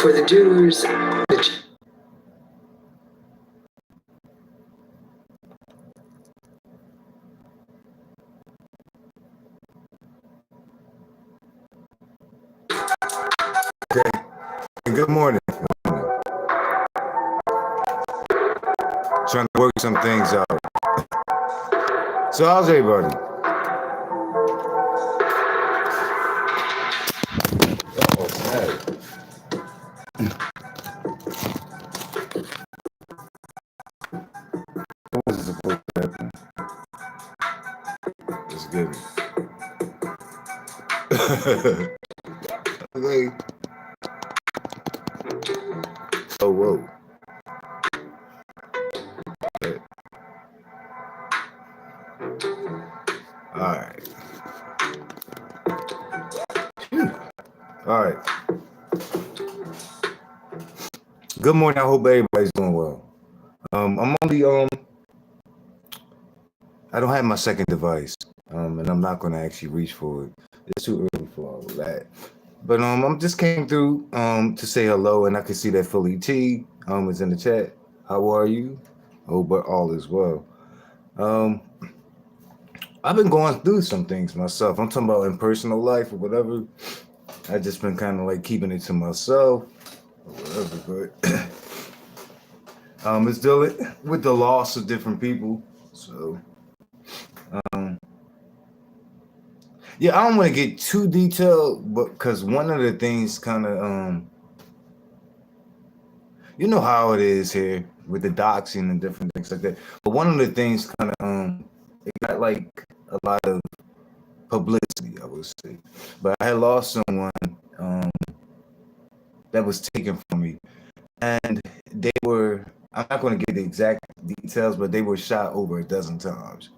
For the doers, Okay. Good morning. Trying to work some things out. So how's everybody? Oh, snap. What was supposed to happen? Let's get it. Okay. Oh, whoa. Okay. All right. All right. Good morning. I hope everybody's doing well. I'm only I don't have my second device, and I'm not going to actually reach for it. It's too early for all of that. But I'm just came through to say hello, and I can see that Philly T is in the chat. How are you? Hope all is well. I've been going through some things myself. I'm talking about in personal life or whatever. I just been kind of like keeping it to myself or whatever. But it's dealing with the loss of different people. So yeah, I don't want to get too detailed, but because one of the things kind of you know how it is here with the doxing and different things like that. But one of the things kind of it got like a lot of publicity, I would say. But I had lost someone that was taken from me, and they were, I'm not going to get the exact details, but they were shot over a dozen times.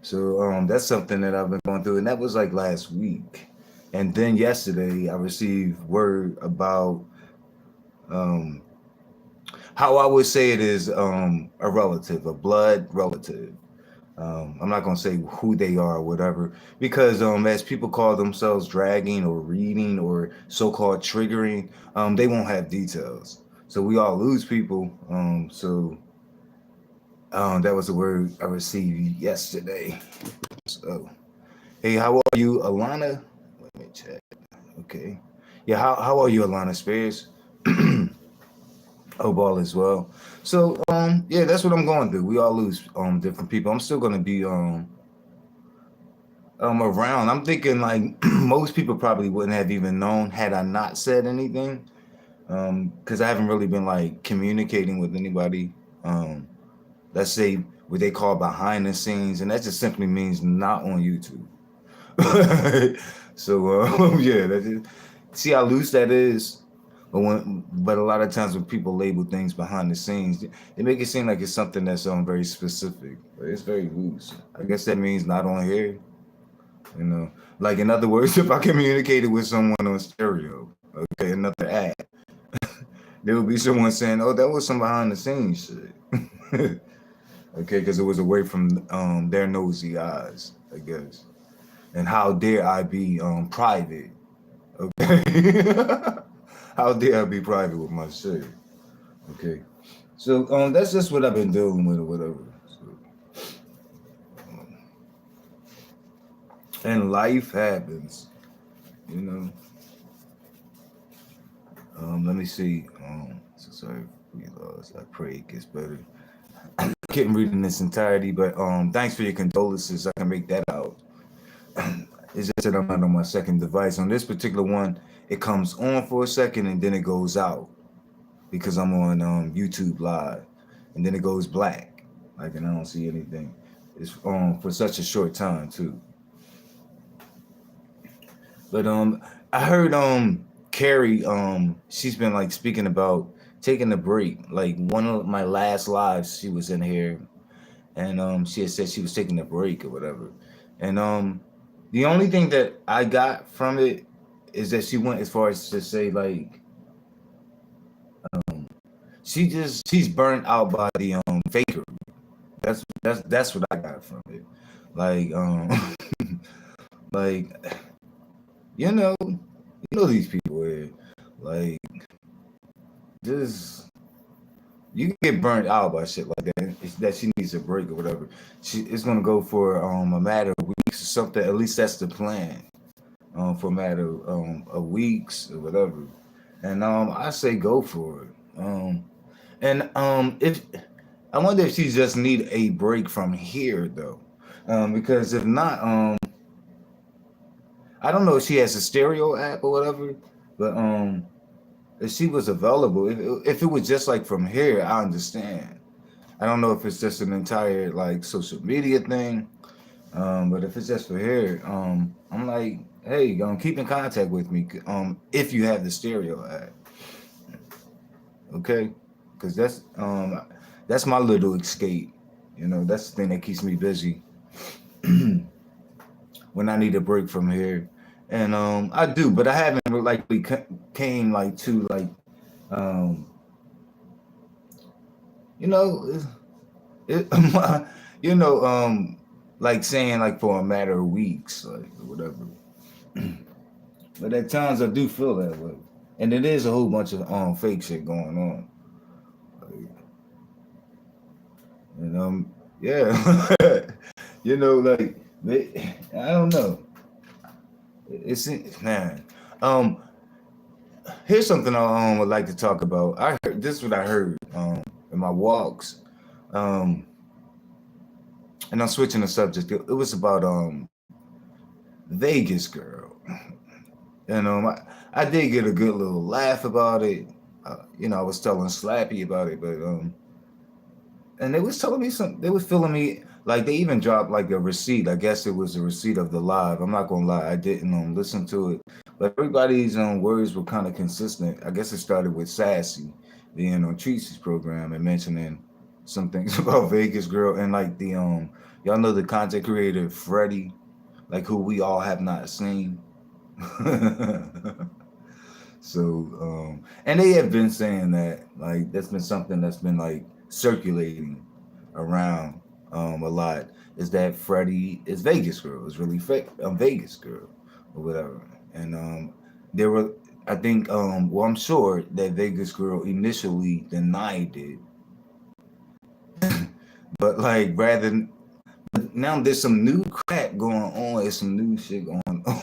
So that's something that I've been going through, and that was like last week. And then yesterday I received word about how I would say it is a relative, a blood relative. I'm not going to say who they are or whatever, because as people call themselves dragging or reading or so-called triggering, they won't have details. So we all lose people. So that was the word I received yesterday. So, hey, how are you, Alana? Let me check. Okay. Yeah, how are you, Alana Spears? Hope all is well. So, yeah, that's what I'm going through. We all lose different people. I'm still gonna be around. I'm thinking like most people probably wouldn't have even known had I not said anything. Because I haven't really been like communicating with anybody. Let's say what they call behind the scenes, and that just simply means not on YouTube. So yeah, that is, see how loose that is. But a lot of times when people label things behind the scenes, they make it seem like it's something that's very specific. But it's very loose. I guess that means not on here. You know, like in other words, if I communicated with someone on stereo, okay, another app, there would be someone saying, "Oh, that was some behind the scenes shit." Okay, because it was away from their nosy eyes, I guess. And how dare I be private? Okay, how dare I be private with my shit? Okay, so that's just what I've been dealing with or whatever. So, and life happens, you know. Let me see. So sorry we lost. I pray it gets better. I couldn't read in this entirety, but thanks for your condolences. I can make that out. It's just that I'm not on my second device. On this particular one, it comes on for a second and then it goes out because I'm on YouTube Live, and then it goes black, like, and I don't see anything. It's for such a short time too. But I heard Carrie she's been like speaking about taking a break. Like one of my last lives, she was in here, and she had said she was taking a break or whatever. And the only thing that I got from it is that she went as far as to say like she's burnt out by the fakery. That's what I got from it. Like like these people here, like just you can get burnt out by shit like that. It's that she needs a break or whatever. It's gonna go for a matter of weeks or something. At least that's the plan. For a matter of weeks or whatever. And I say go for it. And if I wonder if she just need a break from here though, because if not, I don't know if she has a stereo app or whatever, but if she was available, if it was just like from here, I understand. I don't know if it's just an entire like social media thing, but if it's just for here, I'm like, hey, keep in contact with me, if you have the stereo app, okay? Because that's my little escape. You know, that's the thing that keeps me busy when I need a break from here. And I do, but I haven't like we came like to like um, you know it, you know like saying like for a matter of weeks like or whatever. But at times I do feel that way, and it is a whole bunch of fake shit going on. Like, and yeah, like I don't know. It's man. Um, Here's something I would like to talk about. I heard this is what I heard in my walks, um, and I'm switching the subject. It was about Vegas girl, and I did get a good little laugh about it. I was telling Slappy about it, but and they was telling me some. They was feeling me like they even dropped like a receipt. I guess it was a receipt of the live. I'm not gonna lie, I didn't listen to it, but everybody's words were kind of consistent. I guess it started with Sassy being on Treacy's program and mentioning some things about Vegas girl and like the y'all know the content creator Freddie, like who we all have not seen. So, and they have been saying that, like, that's been something that's been like circulating around a lot. Is that Freddie is Vegas girl? Is really fake Vegas girl or whatever? And there were, I think, well, I'm sure that Vegas girl initially denied it, but like rather now there's some new crap going on. There's some new shit going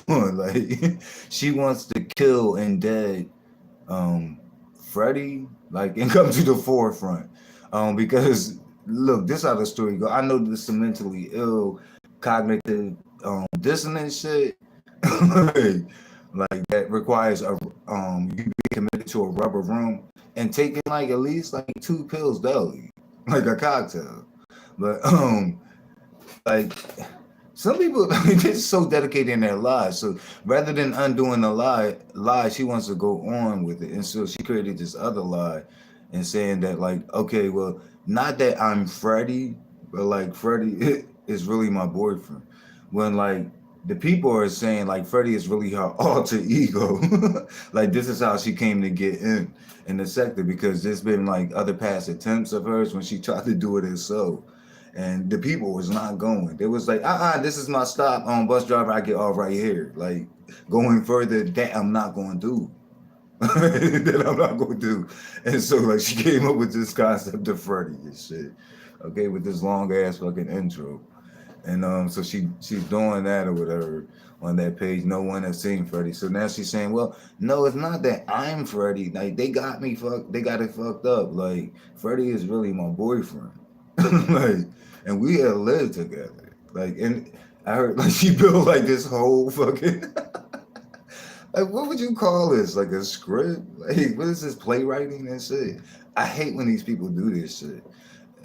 on. Like she wants to kill and dead Freddie, like, and come to the forefront. Because look, this how the story go. I know this is mentally ill, cognitive dissonance shit. Like that requires you be committed to a rubber room and taking like at least like 2 pills daily, like a cocktail. But like some people they're so dedicated in their lives. So rather than undoing the lie, she wants to go on with it. And so she created this other lie and saying that like, okay, well, not that I'm Freddie, but like Freddie is really my boyfriend. When like the people are saying like Freddie is really her alter ego. Like this is how she came to get in the sector because there's been like other past attempts of hers when she tried to do it herself and the people was not going. They was like, this is my stop on bus driver. I get off right here. Like going further, that I'm not going to do. That I'm not going to do. And so like she came up with this concept of Freddie and shit. Okay, with this long ass fucking intro. And so she's doing that or whatever on that page. No one has seen Freddie. So now she's saying, well, no, it's not that I'm Freddie. Like they got me fucked. They got it fucked up. Like Freddie is really my boyfriend. Like, and we had lived together. Like, and I heard like she built like this whole fucking like what would you call this? Like a script? Like what is this playwriting and shit? I hate when these people do this shit.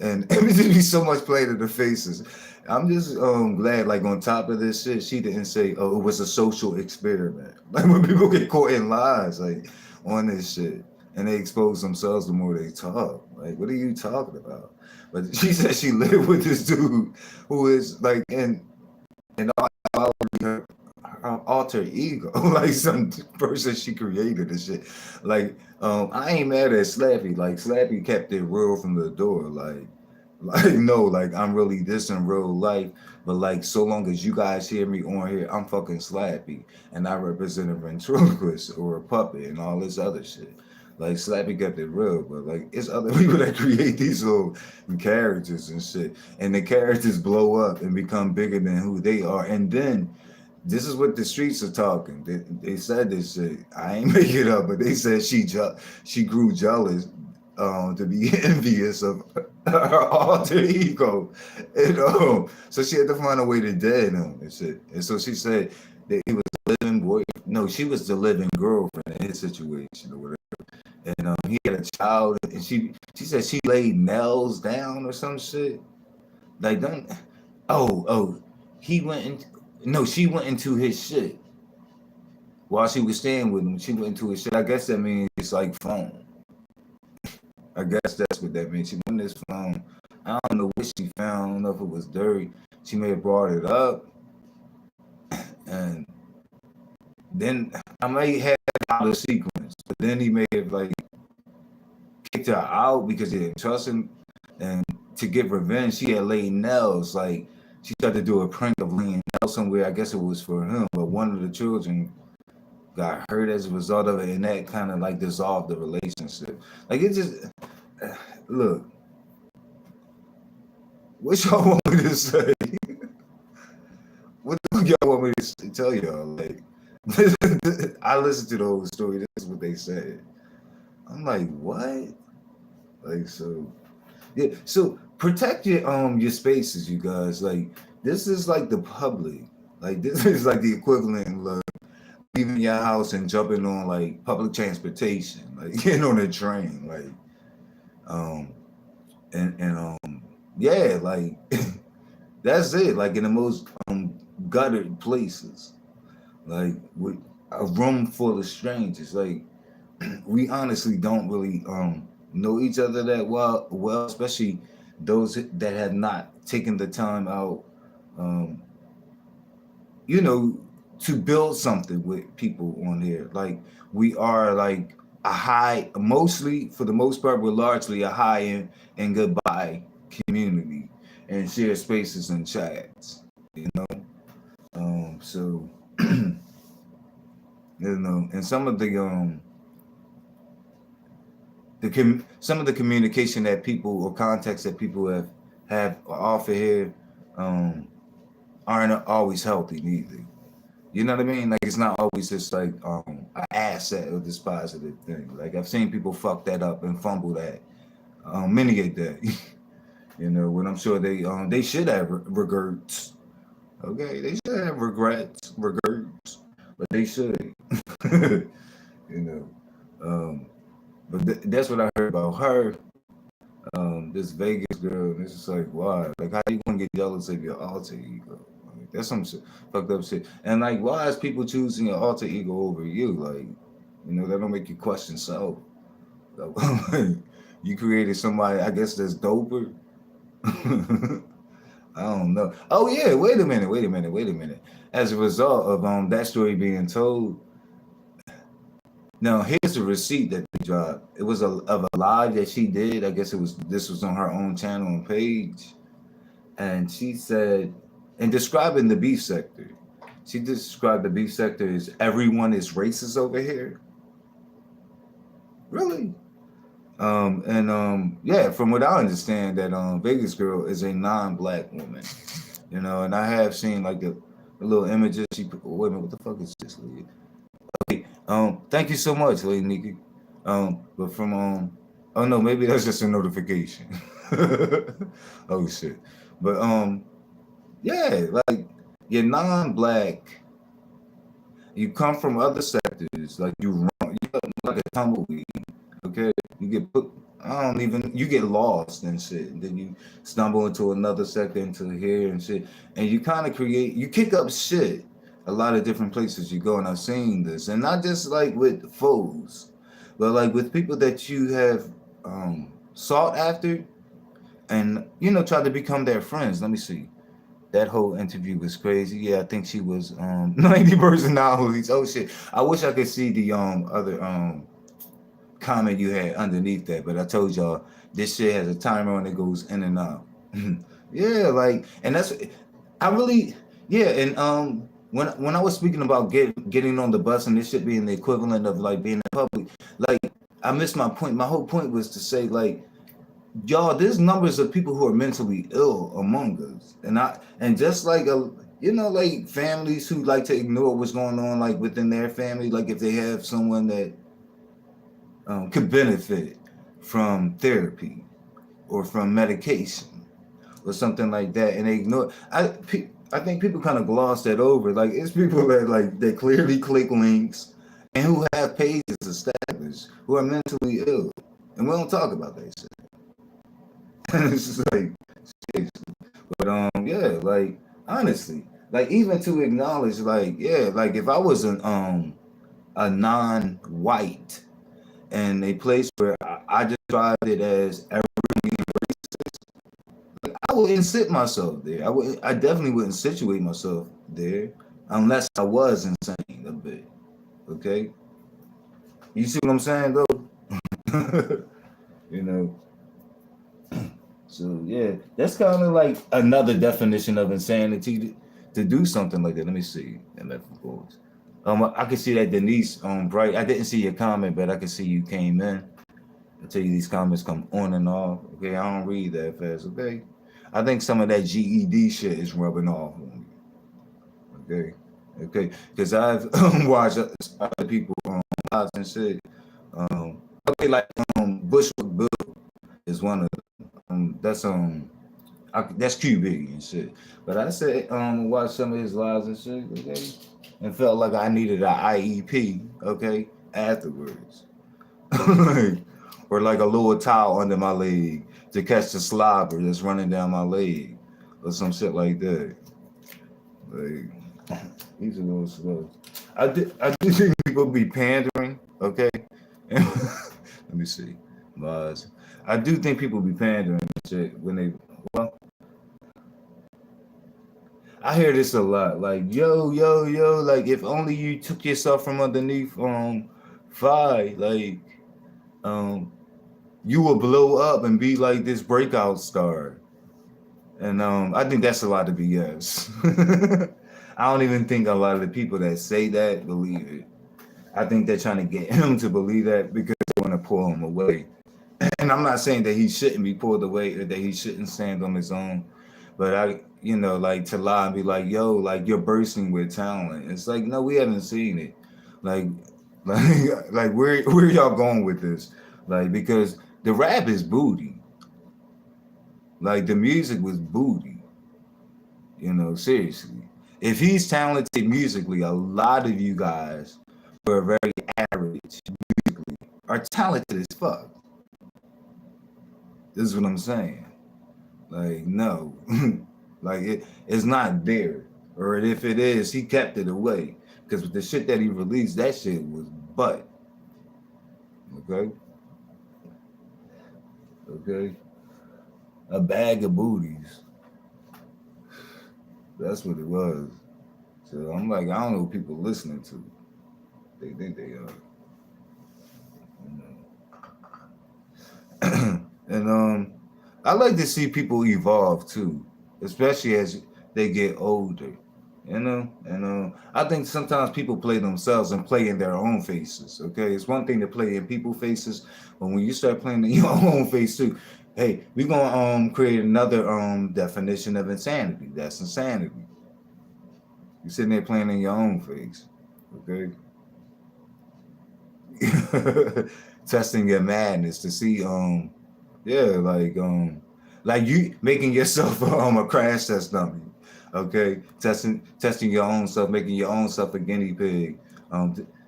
And everything be so much played in the faces. I'm just glad, like on top of this shit, she didn't say, "Oh, it was a social experiment." Like when people get caught in lies, like on this shit, and they expose themselves the more they talk. Like, what are you talking about? But she said she lived with this dude who is like in all her, her alter ego, like some person she created and shit. Like, I ain't mad at Slappy. Like Slappy kept it real from the door. Like no, like I'm really this in real life, but like so long as you guys hear me on here, I'm fucking Slappy, and I represent a ventriloquist or a puppet and all this other shit. Like Slappy kept it real, but like it's other people that create these little characters and shit, and the characters blow up and become bigger than who they are, and then this is what the streets are talking. They said this shit. I ain't make it up, but they said she grew jealous to be envious of her alter ego. And so she had to find a way to dead him and shit. And so she said that he was the living boy. No, she was the living girlfriend in his situation or whatever. And he had a child, and she said she laid nails down or some shit. Like don't. Oh, he went in. No, she went into his shit while she was staying with him. She went into his shit. I guess that means it's like phone. I guess that's what that means. She went this phone. I don't know what she found. I don't know if it was dirty. She may have brought it up, and then I may have out of sequence. But then he may have like kicked her out because he didn't trust him. And to get revenge, she had laid nails. Like she tried to do a prank of laying nails somewhere. I guess it was for him, but one of the children got hurt as a result of it, and that kind of like dissolved the relationship. Like it just look. What y'all want me to say? What the fuck y'all want me to tell y'all? Like, I listened to the whole story. This is what they said. I'm like, what? Like, so yeah. So protect your spaces, you guys. Like, this is like the public. Like, this is like the equivalent of like, leaving your house and jumping on like public transportation, like getting on a train, like, um, and yeah, like that's it. Like in the most gutted places, like with a room full of strangers. Like we honestly don't really know each other that well, especially those that have not taken the time out, um, you know, to build something with people on here. Like we are like a high, mostly for the most part, we're largely a high and goodbye community and share spaces and chats. You know, so you know, and some of the communication that people or context that people have offer here aren't always healthy neither. You know what I mean? Like it's not always just like an asset or this positive thing. Like I've seen people fuck that up and fumble that many a day. You know, when I'm sure they should have regrets. Okay, they should have regrets, but they should. You know, but that's what I heard about her. This Vegas girl, and it's just like, why? Like, how you gonna get jealous of your alter ego? Like, that's some shit, fucked up shit. And like, why is people choosing your alter ego over you? Like, that don't make you question self. Like, you created somebody, I guess, that's doper. I don't know. Oh yeah, wait a minute. As a result of that story being told, now here's the receipt that they dropped. It was of a live that she did. I guess this was on her own channel and page, and she said, in describing the beef sector, she described the beef sector as everyone is racist over here. Really? Yeah, from what I understand, that Vegas girl is a non-black woman, and I have seen like the little images she put. Wait a minute, what the fuck is this, lady? Okay, thank you so much, Lady Nikki. But from oh no, maybe that's just a notification. Oh shit, but yeah, like you're non-black, you come from other sectors, like you're like a tumbleweed. Okay, you get put. I don't even. You get lost and shit. And then you stumble into another sector, into here and shit, and you kind of create. You kick up shit. A lot of different places you go, and I've seen this, and not just like with foes, but like with people that you have sought after, and try to become their friends. Let me see. That whole interview was crazy. Yeah, I think she was 90 personalities. Oh shit! I wish I could see the other comment you had underneath that, but I told y'all this shit has a timer and it goes in and out. Yeah, like, and that's I really, yeah, and when I was speaking about getting on the bus and this shit being the equivalent of like being in public, like I missed my point. My whole point was to say like, y'all, there's numbers of people who are mentally ill among us, and just like like families who like to ignore what's going on like within their family, like if they have someone that could benefit from therapy or from medication or something like that, and they ignore. I think people kind of gloss that over. Like it's people that like they clearly click links and who have pages established who are mentally ill, and we don't talk about that shit. It's just like, seriously. But yeah, like honestly, like even to acknowledge, like yeah, like if I was a non-white and a place where I described it as everything racist, like, I wouldn't sit myself there. I definitely wouldn't situate myself there unless I was insane a bit. Okay, you see what I'm saying though? you know. So yeah, that's kind of like another definition of insanity to do something like that. Let me see. MF Reports. I can see that Denise Bright. I didn't see your comment, but I can see you came in. I tell you, these comments come on and off. Okay, I don't read that fast. Okay, I think some of that GED shit is rubbing off on me. Okay, because I've watched other people lives and shit. Okay, like Bushwick Bill is one of that's QB and shit. But I said watch some of his lives and shit. Okay, and felt like I needed an IEP. Okay, afterwards. Or like a little towel under my leg to catch the slobber that's running down my leg, or some shit like that. Like he's a little slow. I do think people be pandering. Okay, let me see. Mars. I do think people be pandering and shit when they. Well, I hear this a lot. Like yo. Like if only you took yourself from underneath Phi. Like um you will blow up and be like this breakout star. And I think that's a lot of BS. I don't even think a lot of the people that say that believe it. I think they're trying to get him to believe that because they want to pull him away. And I'm not saying that he shouldn't be pulled away or that he shouldn't stand on his own, but like to lie and be like, yo, like you're bursting with talent. It's like, no, we haven't seen it. Like, like where y'all going with this? Like, because the rap is booty. Like the music was booty. Seriously. If he's talented musically, a lot of you guys who are very average musically are talented as fuck. This is what I'm saying. Like, no. Like it's not there. Or if it is, he kept it away. Because with the shit that he released, that shit was butt. Okay? Okay? A bag of booties. That's what it was. So I'm like, I don't know what people listening to. They think they are. And I like to see people evolve too, especially as they get older. And I think sometimes people play themselves and play in their own faces. Okay, it's one thing to play in people's faces, but when you start playing in your own face too, hey, we're gonna create another definition of insanity. That's insanity. You're sitting there playing in your own face. Okay. Testing your madness to see yeah, like you making yourself a crash test dummy. Okay, testing your own self, making your own self a guinea pig,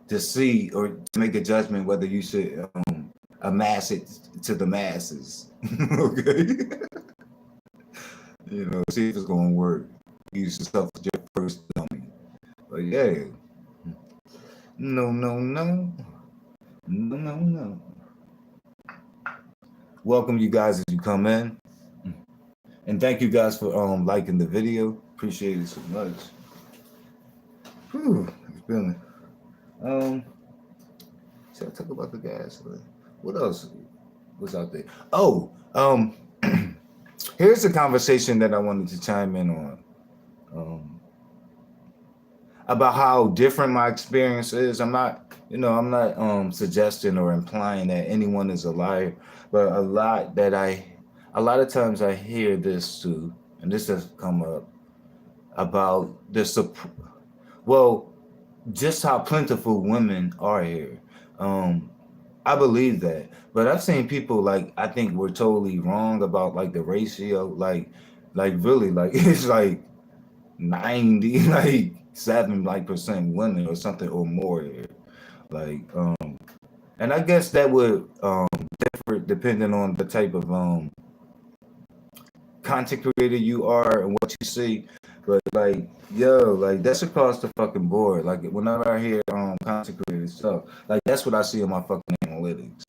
to see or to make a judgment whether you should amass it to the masses. Okay, see if it's gonna work. Use yourself as your first dummy. But yeah, no, no, no, no, no, no. Welcome you guys as you come in. And thank you guys for liking the video. Appreciate it so much. Whew, it's been should I talk about the gas? What else was out there? Oh, here's a conversation that I wanted to chime in on. About how different my experience is. I'm not suggesting or implying that anyone is a liar, but a lot of times I hear this too, and this has come up about just how plentiful women are here. I believe that, but I've seen people like I think we're totally wrong about like the ratio, like really like it's like 90 like 7% women or something or more here. Like and I guess that would differ depending on the type of content creator you are and what you see. But like, yo, like that's across the fucking board. Like whenever I hear content creator stuff, like that's what I see in my fucking analytics.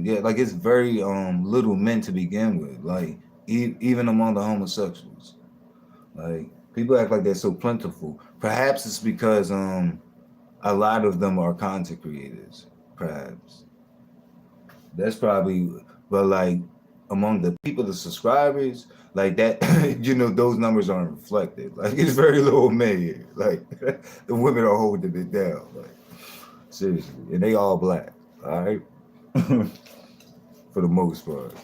Yeah, like it's very little men to begin with. Like even among the homosexuals, like people act like they're so plentiful. Perhaps it's because a lot of them are content creators. Perhaps that's probably, but like among the people, the subscribers, like that, those numbers aren't reflected. Like it's very little men here. Like the women are holding it down. Like seriously, and they all black. All right, for the most part.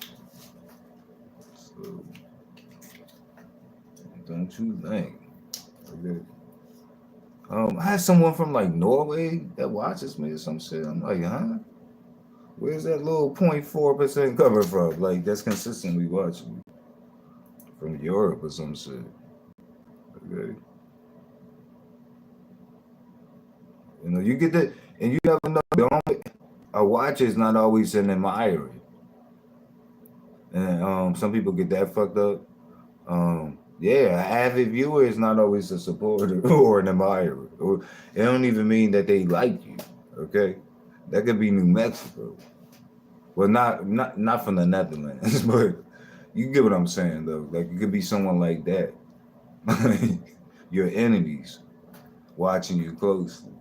So don't you think? Okay. I had someone from like Norway that watches me or some shit. I'm like, huh? Where's that little 0.4% coming from? Like that's consistently watching me from Europe or some shit. Okay. You get that, and you never know. A watch is not always an admirer, and some people get that fucked up. Yeah, an avid viewer is not always a supporter or an admirer. Or it don't even mean that they like you. Okay, that could be New Mexico. Well, not from the Netherlands, but you get what I'm saying though. Like it could be someone like that. Your enemies watching you closely,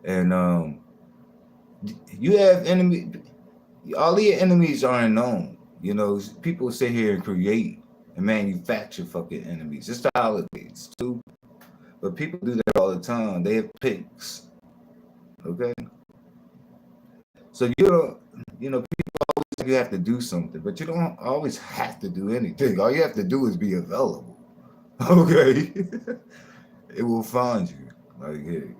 and you have enemies. All your enemies aren't known. People sit here and create and manufacture fucking enemies. It's the holidays too, but people do that all the time. They have pics. Okay, so people always think you have to do something, but you don't always have to do anything. All you have to do is be available. Okay, it will find you. Like hey,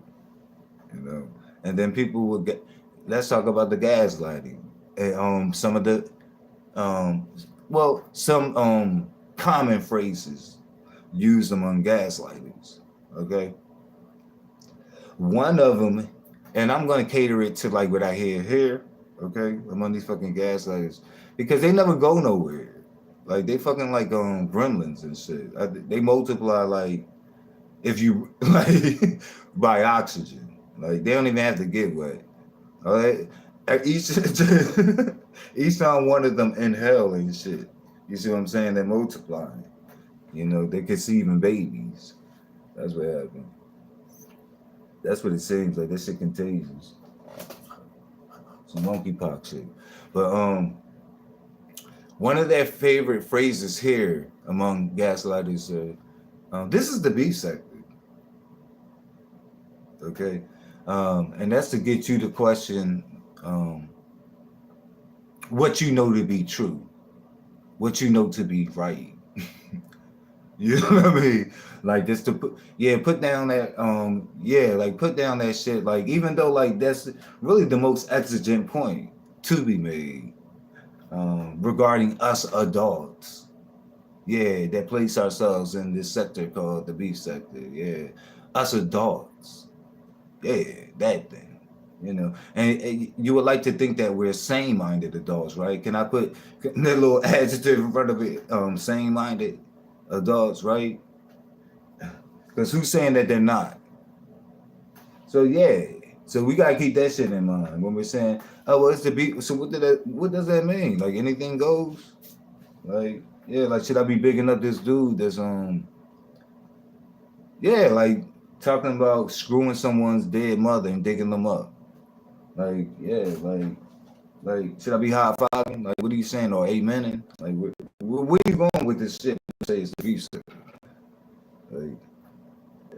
and then people will get. Let's talk about the gaslighting. And some of the some common phrases used among gaslighters. Okay, one of them, and I'm going to cater it to like what I hear here, okay, among these fucking gaslighters, because they never go nowhere. Like they fucking like gremlins and shit. They multiply like if you like by oxygen. Like they don't even have to get wet. All right, each each time one of them inhale and shit. You see what I'm saying? They're multiplying. You know, they conceiving babies. That's what happened. That's what it seems like. This shit contagious. Some monkeypox shit. But one of their favorite phrases here among gaslighters, this is the beef sector. Okay, and that's to get you to question what you know to be true, what you know to be right. You know what I mean? Like just to put, yeah, put down that, yeah, like put down that shit. Like even though like that's really the most exigent point to be made regarding us adults. Yeah, that place ourselves in this sector called the beef sector. Yeah, us adults. Yeah, that thing. You know, and you would like to think that we're sane-minded adults, right? Can I put that little adjective in front of it? Sane-minded adults, right? Because who's saying that they're not? So yeah, so we gotta keep that shit in mind when we're saying, oh, well, it's the beat. So what does that mean? Like anything goes? Like yeah, like should I be bigging up this dude that's yeah, like talking about screwing someone's dead mother and digging them up? Like yeah, like should I be high fiving? Like what are you saying or amening? Like where you going with this shit? Say it's the beat. Like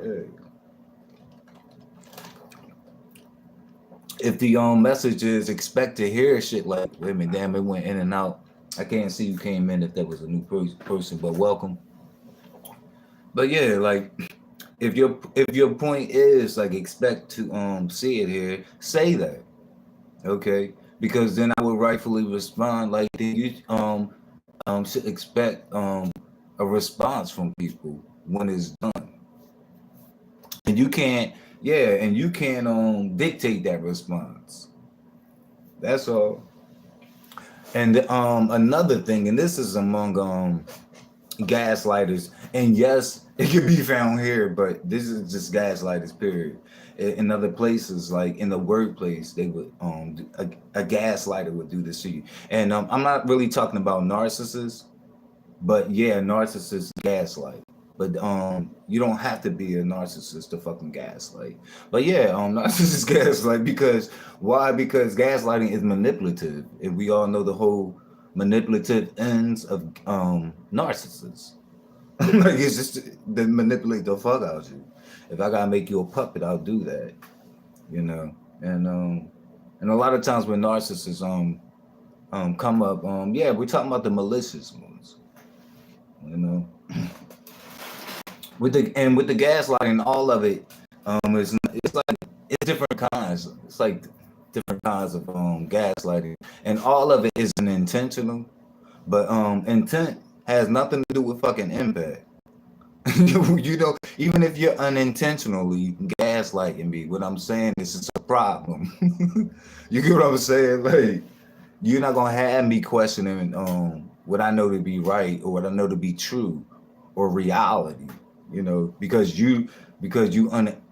yeah. If the message is expect to hear shit like, wait a minute, damn, it went in and out. I can't see who came in if that was a new person, but welcome. But yeah, like if your point is like expect to see it here, say that, okay? Because then I would rightfully respond like then you should expect a response from people when it's done, and you can't, yeah, and you can't dictate that response. That's all. And another thing, and this is among gaslighters, and yes, it could be found here, but this is just gaslighters. Period. In other places, like in the workplace, they would a gaslighter would do this to you. And I'm not really talking about narcissists, but yeah, narcissists gaslight. But you don't have to be a narcissist to fucking gaslight. But yeah, narcissists gaslight because why? Because gaslighting is manipulative, and we all know the whole manipulative ends of narcissists. Like it's just to manipulate the fuck out of you. If I gotta make you a puppet, I'll do that. You know, and a lot of times when narcissists come up, yeah, we're talking about the malicious ones. You know, with the gaslighting, all of it, it's like it's different kinds. It's like different kinds of gaslighting, and all of it isn't intentional, but intent has nothing to do with fucking impact. You know, even if you're unintentionally gaslighting me, what I'm saying is it's a problem. You get what I'm saying? Like you're not gonna have me questioning what I know to be right or what I know to be true or reality, you know, because you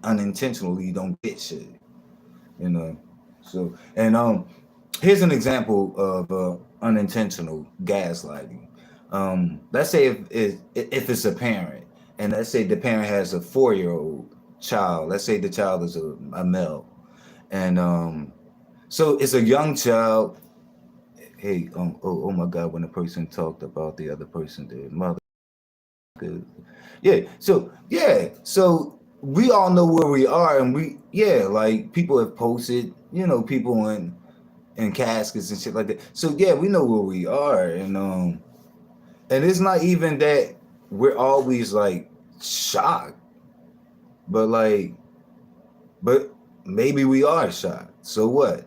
unintentionally don't get shit, you know. So and here's an example of unintentional gaslighting. Let's say if it's a parent, and let's say the parent has a 4-year-old child. Let's say the child is a male, and so it's a young child. Hey, oh my God, when the person talked about the other person, their mother. So we all know where we are, and like people have posted, you know, people in caskets and shit like that. So yeah, we know where we are, and it's not even that we're always like shocked, but but maybe we are shocked. So what?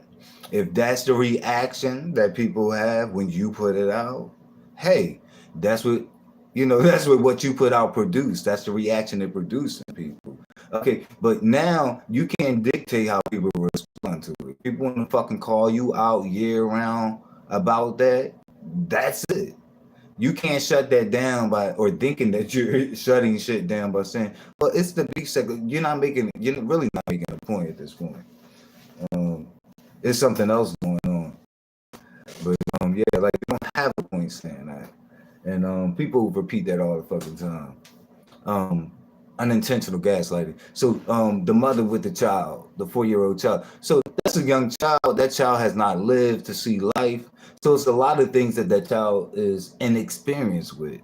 If that's the reaction that people have when you put it out, hey, that's what that's what you put out produced. That's the reaction it produced in people. Okay, but now you can't dictate how people respond. respond to it. People want to fucking call you out year round about that. That's it. You can't shut that down by or thinking that you're shutting shit down by saying, "Well, it's the big sector." You're really not making a point at this point. It's something else going on. But yeah, like you don't have a point saying that, and people repeat that all the fucking time. Unintentional gaslighting. So the mother with the child, the 4-year-old child. So that's a young child. That child has not lived to see life. So it's a lot of things that child is inexperienced with.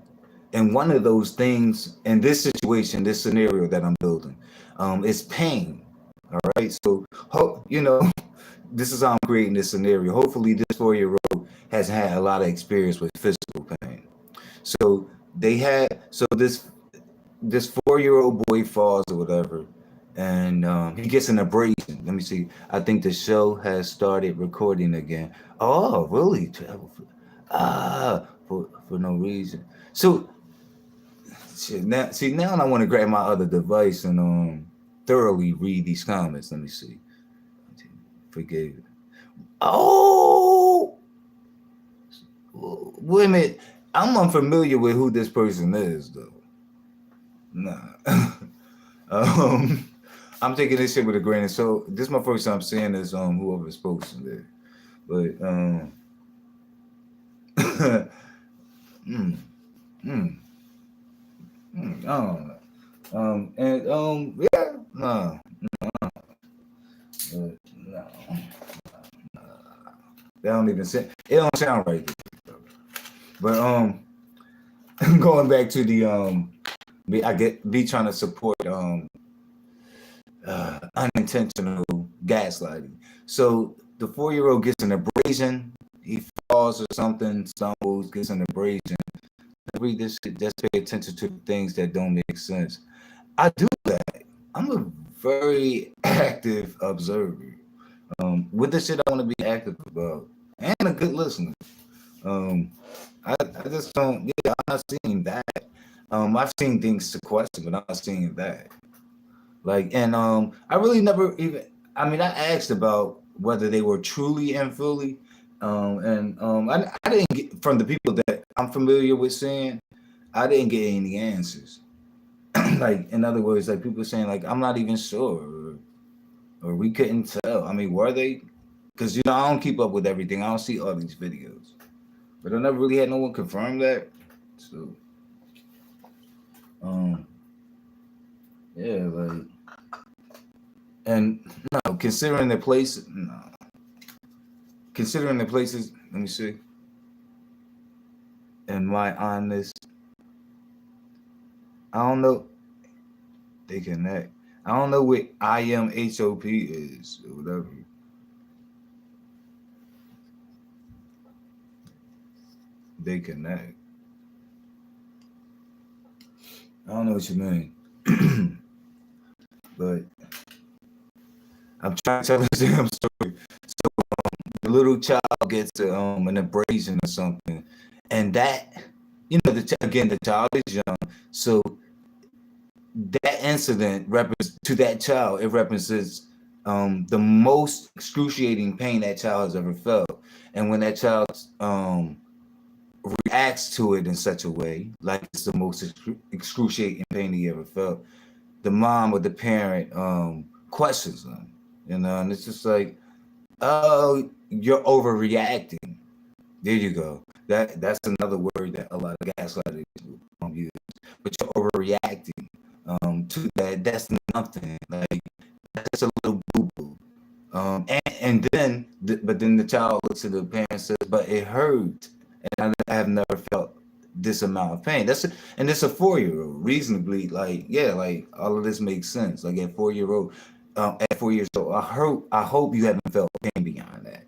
And one of those things in this situation, this scenario that I'm building, is pain. All right. So this is how I'm creating this scenario. Hopefully this 4-year-old has had a lot of experience with physical pain. So this 4-year-old boy falls or whatever, and he gets an abrasion. Let me see. I think the show has started recording again. Oh, really? For no reason. So now I want to grab my other device and thoroughly read these comments. Let me see. Forgive. Oh, wait a minute. I'm unfamiliar with who this person is, though. Nah. I'm taking this shit with a grain of salt. This is my first time seeing this whoever's posting it. But I don't know. Yeah, no. No. They don't even say it don't sound right. But going back to the be trying to support unintentional gaslighting. So the 4-year-old gets an abrasion, he falls or something, stumbles, gets an abrasion. Read this shit, just pay attention to things that don't make sense. I do that. I'm a very active observer. With the shit I want to be active about and a good listener. I just don't. Yeah, I'm not seeing that. I've seen things to question, but I'm not seeing that. Like, and I really never even. I mean, I asked about whether they were truly and fully, I didn't get from the people that I'm familiar with saying. I didn't get any answers. Like, in other words, like people saying, like, I'm not even sure, or we couldn't tell. I mean, were they? Because I don't keep up with everything. I don't see all these videos, but I never really had no one confirm that. So, yeah, like, and no, considering the places, let me see. Am I honest? I don't know. They connect. I don't know what IMHOP is or whatever. They connect. I don't know what you mean. But I'm trying to tell this damn story. So the little child gets an abrasion or something, and that the child is young, so that incident to that child, it represents the most excruciating pain that child has ever felt, and when that child reacts to it in such a way, like it's the most excruciating pain he ever felt, the mom or the parent questions them, and it's just like, oh, you're overreacting. There you go. That's another word that a lot of gaslighters use. But you're overreacting to that. That's nothing. Like, that's a little boo boo. And then, but then the child looks at the parent and says, "But it hurt, and I have never felt this amount of pain." And it's a 4-year-old. Reasonably, like, yeah, like all of this makes sense. Like at 4-year-old, at 4 years old, I hope you haven't felt pain beyond that.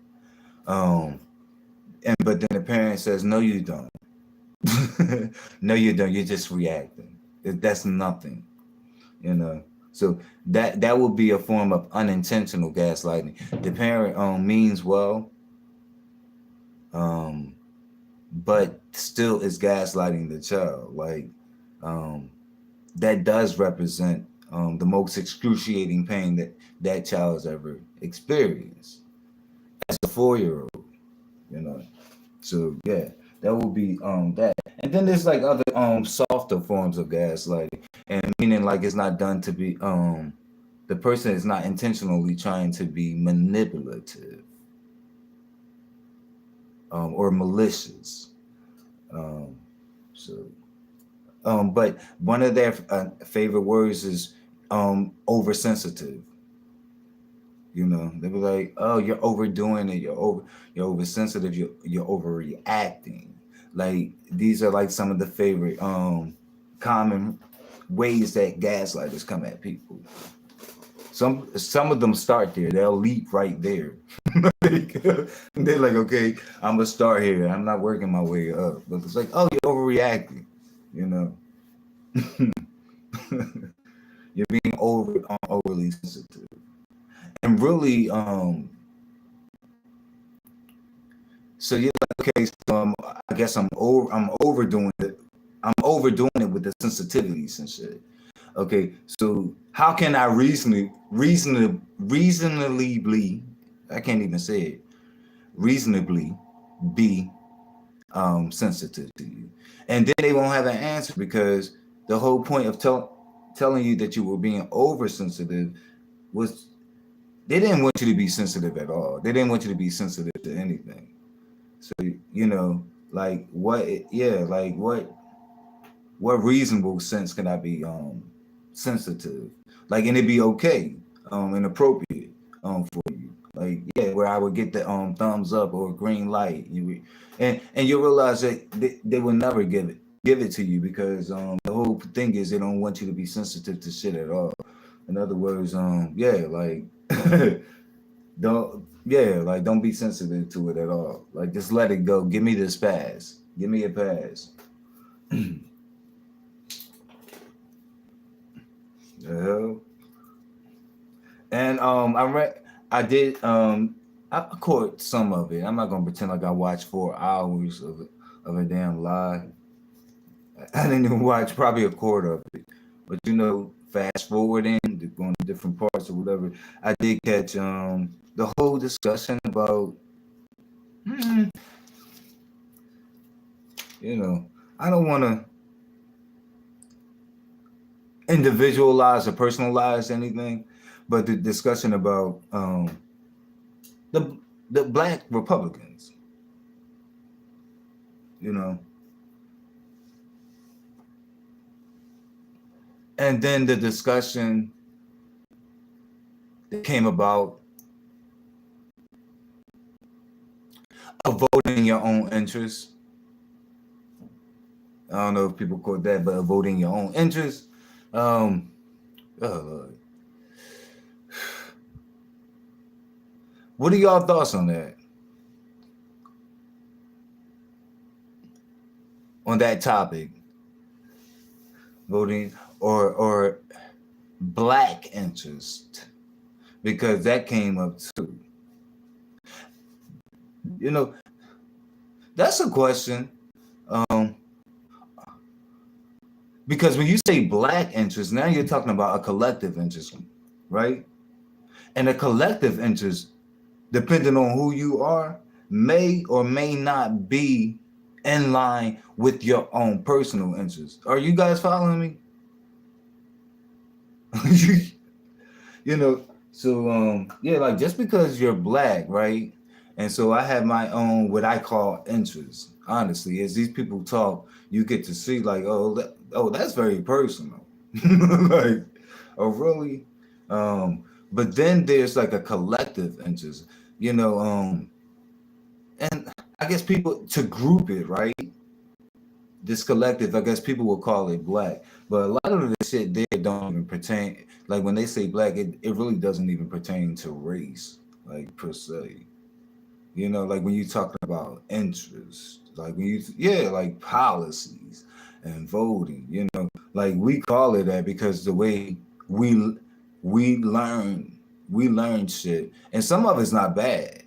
But then the parent says, "No, you don't. No, you don't. You're just reacting. That's nothing." So that would be a form of unintentional gaslighting. The parent means well, but still is gaslighting the child. Like that does represent the most excruciating pain that that child's ever experienced as a 4-year-old, you know. So yeah, that would be that. And then there's like other softer forms of gaslighting, and meaning like it's not done to be the person is not intentionally trying to be manipulative or malicious. Um, so but one of their favorite words is oversensitive. You know, they be like, "Oh, you're overdoing it. You're oversensitive. You're overreacting." Like these are like some of the favorite common ways that gaslighters come at people. Some of them start there. They'll leap right there. They're like, "Okay, I'm gonna start here. I'm not working my way up." But it's like, "Oh, you're overreacting." You know, you're being overly sensitive, and really, so you're like, okay, so I guess I'm overdoing it. I'm overdoing it with the sensitivities and shit. Okay, so how can I reasonably, I can't even say it, reasonably be sensitive to you? And then they won't have an answer because the whole point of telling you that you were being oversensitive was they didn't want you to be sensitive at all. They didn't want you to be sensitive to anything. So you know, like what? Yeah, like what reasonable sense can I be sensitive? Like, and it'd be okay, and appropriate for you. Like, yeah, where I would get the thumbs up or green light. And you realize that they will never give it to you because the whole thing is they don't want you to be sensitive to shit at all. In other words, yeah, like don't be sensitive to it at all. Like just let it go. Give me this pass. Give me a pass. Yeah. And I did I caught some of it. I'm not gonna pretend like I watched 4 hours of a damn lie. I didn't even watch probably a quarter of it. But you know, fast forwarding, going to different parts or whatever, I did catch the whole discussion about hmm, you know, I don't wanna individualize or personalize anything, but the discussion about the the black Republicans, you know, and then the discussion that came about of voting your own interests. I don't know if people call that, but voting your own interests. Um, oh Lord. What are y'all thoughts on that? On that topic, voting or black interest, because that came up too. You know, that's a question. Um, because when you say black interest, now you're talking about a collective interest, right? And a collective interest, depending on who you are, may or may not be in line with your own personal interests. Are you guys following me? You know, so yeah, like just because you're black, right? And so I have my own what I call interests. Honestly, as these people talk, you get to see like, oh, that's very personal. Like, oh, really? But then there's like a collective interest, you know, and I guess people to group it, right? This collective, I guess people will call it black, but a lot of the shit there don't even pertain. Like when they say black, it really doesn't even pertain to race, like per se. You know, like when you're talking about interests, like when you, yeah, like policies and voting. You know, like we call it that because the way we we learn we learn shit, and some of it's not bad,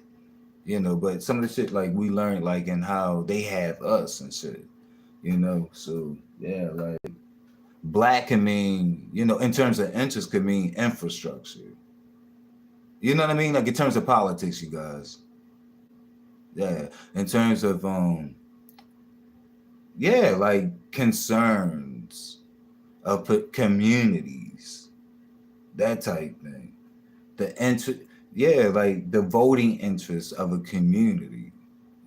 you know, but some of the shit like we learn like in how they have us and shit, you know. So yeah, like black can mean, in terms of interest, could mean infrastructure. You know what I mean? Like in terms of politics, you guys. Yeah. In terms of yeah, like concerns of communities, that type thing. The yeah, like the voting interest of a community.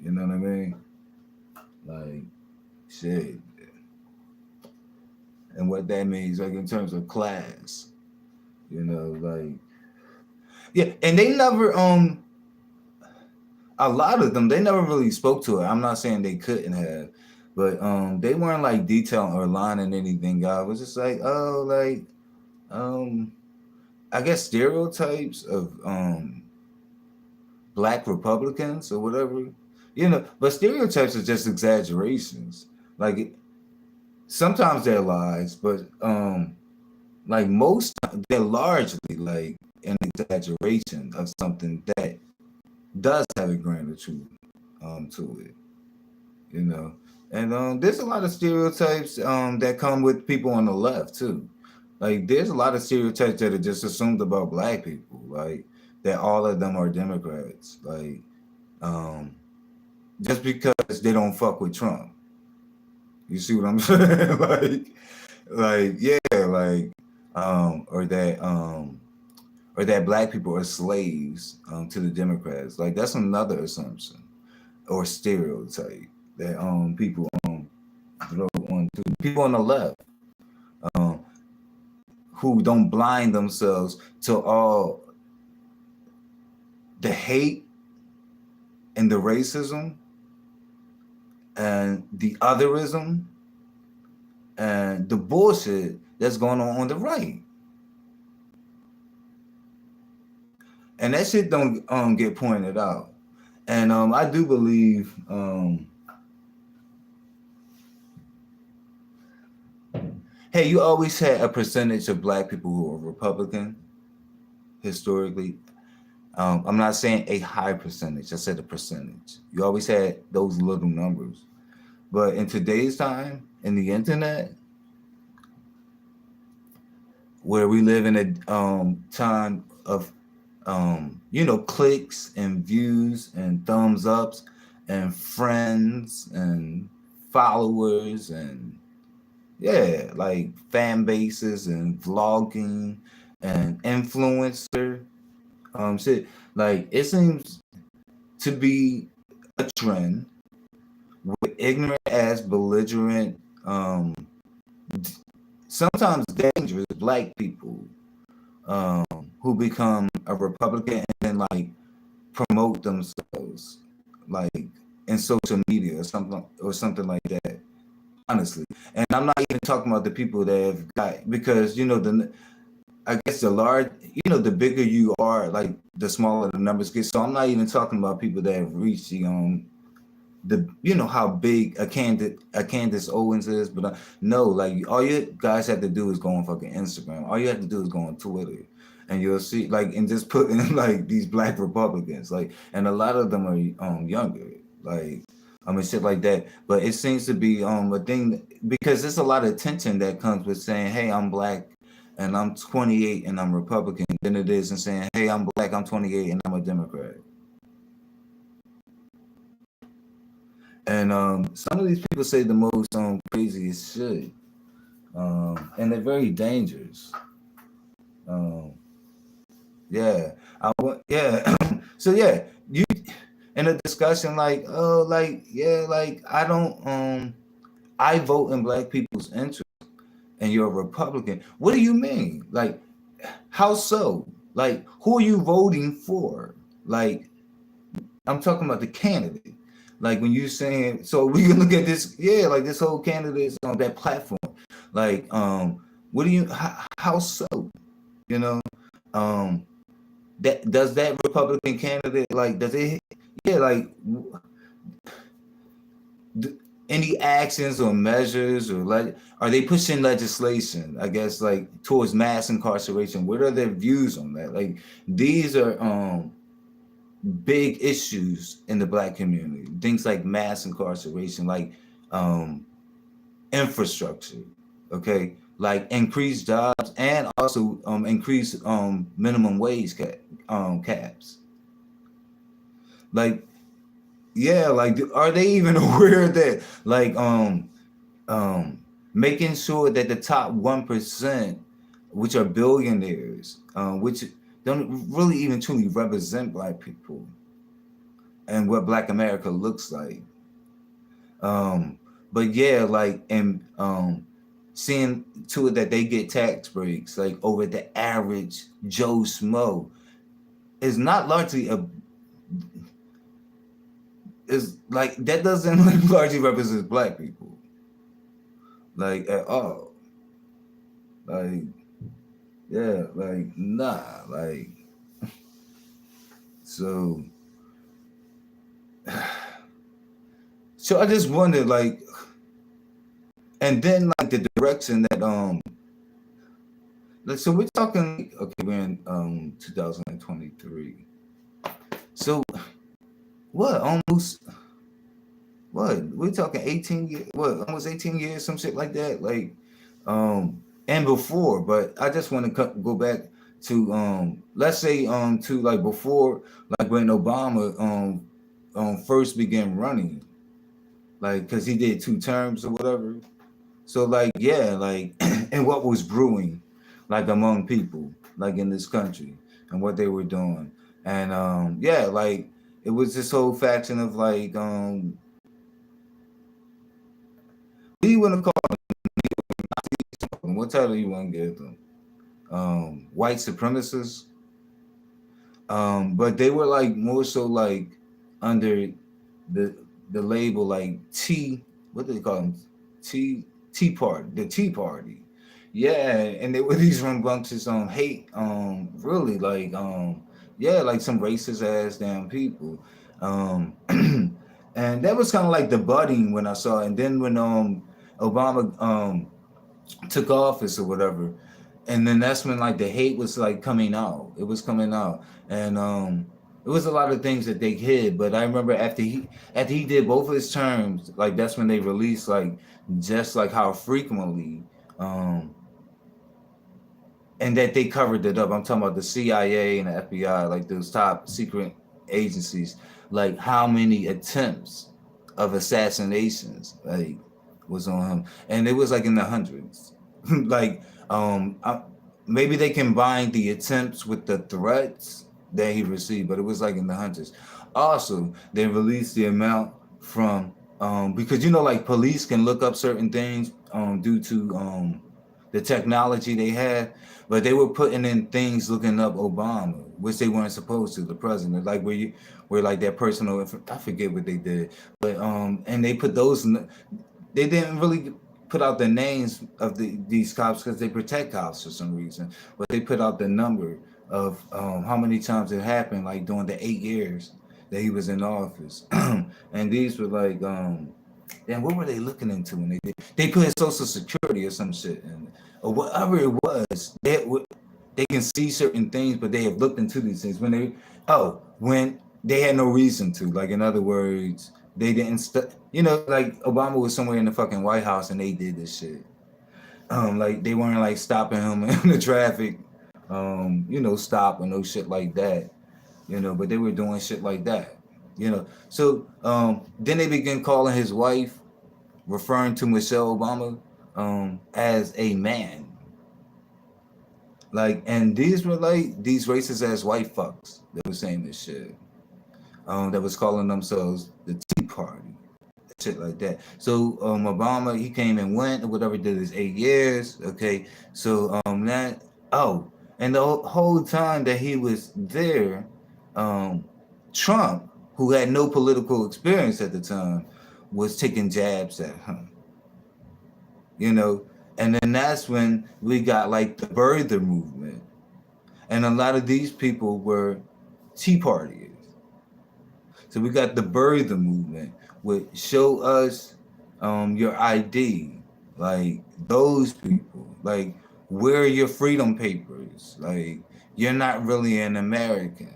You know what I mean? Like shit. And what that means, like in terms of class, like yeah, and they never a lot of them, they never really spoke to it. I'm not saying they couldn't have, but they weren't like detailing or lining anything out. It was just like, oh, like um I guess stereotypes of black Republicans or whatever. But stereotypes are just exaggerations. Like sometimes they're lies, but like most they're largely like an exaggeration of something that does have a grain of truth to it, you know. And there's a lot of stereotypes that come with people on the left too. Like there's a lot of stereotypes that are just assumed about black people, like that all of them are Democrats, like um, just because they don't fuck with Trump. You see what I'm saying? like yeah, like or that black people are slaves to the Democrats. Like that's another assumption or stereotype that people throw on to people on the left um, who don't blind themselves to all the hate and the racism and the otherism and the bullshit that's going on the right. And that shit don't get pointed out. And I do believe hey, you always had a percentage of black people who are Republican historically. I'm not saying a high percentage. I said a percentage. You always had those little numbers. But in today's time, in the internet, where we live in a time of clicks and views and thumbs ups and friends and followers and yeah, like fan bases and vlogging and influencer shit. Like it seems to be a trend with ignorant ass belligerent sometimes dangerous black people um, who become a Republican and then like promote themselves like in social media or something like that. Honestly, and I'm not even talking about the people that have got because I guess the large the bigger you are, like the smaller the numbers get. So I'm not even talking about people that have reached the how big a Candace Owens is, but no, like all you guys have to do is go on fucking Instagram. All you have to do is go on Twitter, and you'll see like and just put in like these black Republicans, like, and a lot of them are younger, like shit like that. But it seems to be a thing because there's a lot of tension that comes with saying, hey, I'm black and I'm 28 and I'm Republican, than it is in saying, hey, I'm black, I'm 28 and I'm a Democrat. And some of these people say the most craziest shit, and they're very dangerous. Um, yeah, yeah. So yeah, you in a discussion like, oh, like yeah, like I don't, I vote in black people's interest, and you're a Republican. What do you mean? Like, how so? Like, who are you voting for? Like, I'm talking about the candidate. Like when you saying, so we can look at this, yeah, like this whole candidate on that platform. Like, what do you, how so? You know, um, that does that Republican candidate like does it? Yeah, like any actions or measures or like are they pushing legislation? I guess like towards mass incarceration. What are their views on that? Like these are big issues in the black community. Things like mass incarceration, like infrastructure, okay, like increase jobs and also increase minimum wage caps. Like, yeah, like are they even aware that like um making sure that the top 1%, which are billionaires, which don't really even truly represent black people and what black America looks like. Um, but yeah, like and seeing to it that they get tax breaks like over the average Joe Smo is not largely a is like that doesn't largely represent black people like at all. Like yeah, like nah, like so. So I just wondered like, and then like the direction that like so we're talking okay we're in 2023. So what almost what we're talking 18 years, what almost 18 years, some shit like that, like and before. But I just want to go back to let's say to like before, like when Obama first began running, like because he did 2 terms or whatever. So like yeah, like and what was brewing like among people like in this country and what they were doing. And yeah, like it was this whole faction of like what do you want to call them? What title you want to give them? White supremacists. But they were like more so like under the the label like what do they call them? Tea Party, the Tea Party. Yeah, and they were these rambunctious hate, really like yeah, like some racist ass damn people. Um and that was kind of like the budding when I saw it. And then when Obama took office or whatever, and then that's when like the hate was like coming out. It was coming out, and it was a lot of things that they hid. But I remember after he did both of his terms, like that's when they released like just like how frequently, um, and that they covered it up. I'm talking about the CIA and the FBI, like those top secret agencies, like how many attempts of assassinations like was on him, and it was like in the hundreds. like maybe they combined the attempts with the threats that he received, but it was like in the hundreds. Also, they released the amount from because like police can look up certain things due to the technology they had, but they were putting in things looking up Obama, which they weren't supposed to. The president, like where like their personal, I forget what they did, but and they put those. They didn't really put out the names of these cops because they protect cops for some reason, but they put out the number of how many times it happened, like during the 8 years that he was in office, and these were like then what were they looking into when they did? They put Social Security or some shit in, or whatever it was. They can see certain things, but they have looked into these things when they had no reason to. Like in other words, they didn't. Like Obama was somewhere in the fucking White House and they did this shit. Like they weren't like stopping him in the traffic, stop or no shit like that. But they were doing shit like that. So then they began calling his wife, referring to Michelle Obama, as a man. Like, and these were like these racist ass white fucks that were saying this shit. That was calling themselves the Tea Party, shit like that. So Obama, he came and went or whatever, did his 8 years. Okay, so that and the whole time that he was there, Trump, who had no political experience at the time, was taking jabs at him. And then that's when we got like the birther movement, and a lot of these people were Tea Partiers. So we got the birther movement, which show us your ID, like those people, like where are your freedom papers? Like you're not really an American.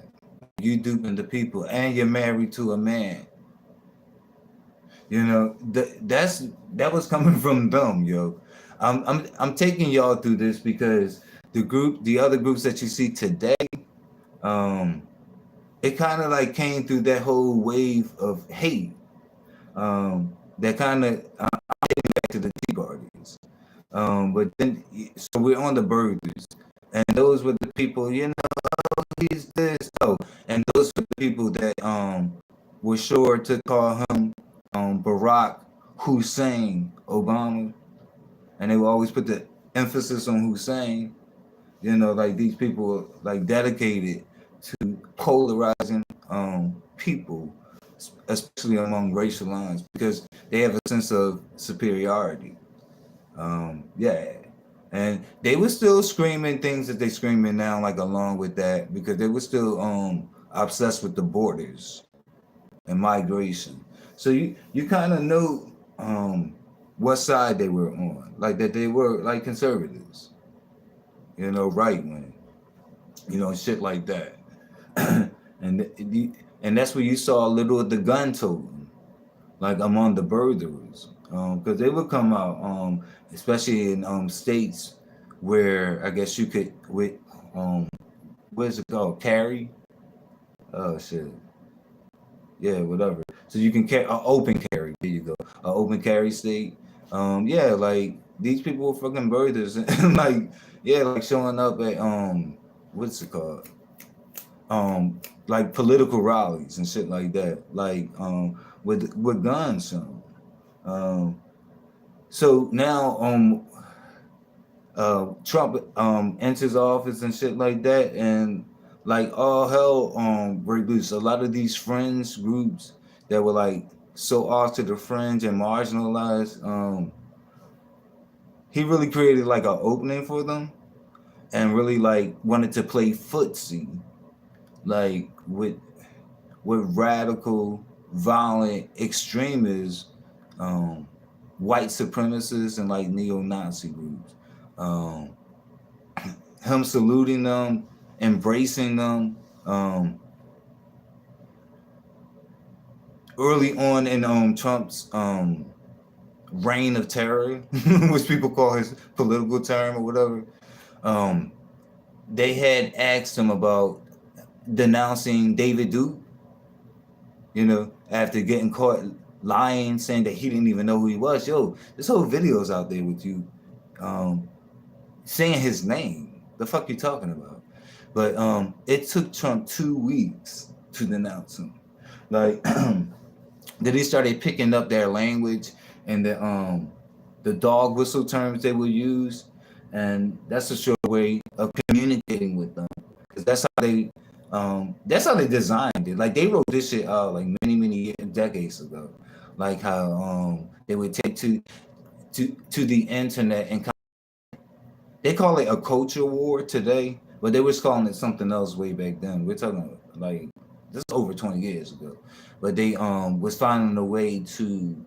You duping the people, and you're married to a man. That was coming from them, yo. I'm taking y'all through this because the other groups that you see today, um, it kind of like came through that whole wave of hate. That kind of back to the Tea Parties. But then, so we're on the burgers, and those were the people, oh, he's this, oh, and those were the people that were sure to call him Barack Hussein Obama, and they would always put the emphasis on Hussein. Like these people like dedicated to polarizing people, especially among racial lines, because they have a sense of superiority. Yeah. And they were still screaming things that they screaming now, like along with that, because they were still obsessed with the borders and migration. So you kind of know what side they were on, like that they were like conservatives, right wing, shit like that. and that's where you saw a little of the gun toting, like among the birthers, because they would come out, especially in states where I guess you could with what is it called, carry? Oh shit, yeah, whatever. So you can carry open carry. There you go, open carry state. Yeah, like these people were fucking birthers, and like yeah, like showing up at what's it called? Like political rallies and shit like that, like with guns. Um, so now Trump enters office and shit like that, and like all hell break loose. A lot of these friends groups that were like so off to the fringe and marginalized, he really created like an opening for them, and really like wanted to play footsie, like with radical, violent extremists, um, white supremacists, and like neo-Nazi groups. Um, him saluting them, embracing them. Early on in Trump's reign of terror, which people call his political term or whatever, um, they had asked him about denouncing David Duke, after getting caught lying, saying that he didn't even know who he was. Yo, this whole video's out there with you um, saying his name. The fuck you talking about? But it took Trump 2 weeks to denounce him. Like, then he started picking up their language and the dog whistle terms they would use, and that's a sure way of communicating with them, because that's how they designed it. Like they wrote this shit out like many decades ago, like how they would take to the internet and they call it a culture war today, but they was calling it something else way back then. We're talking like this is over 20 years ago, but they was finding a way to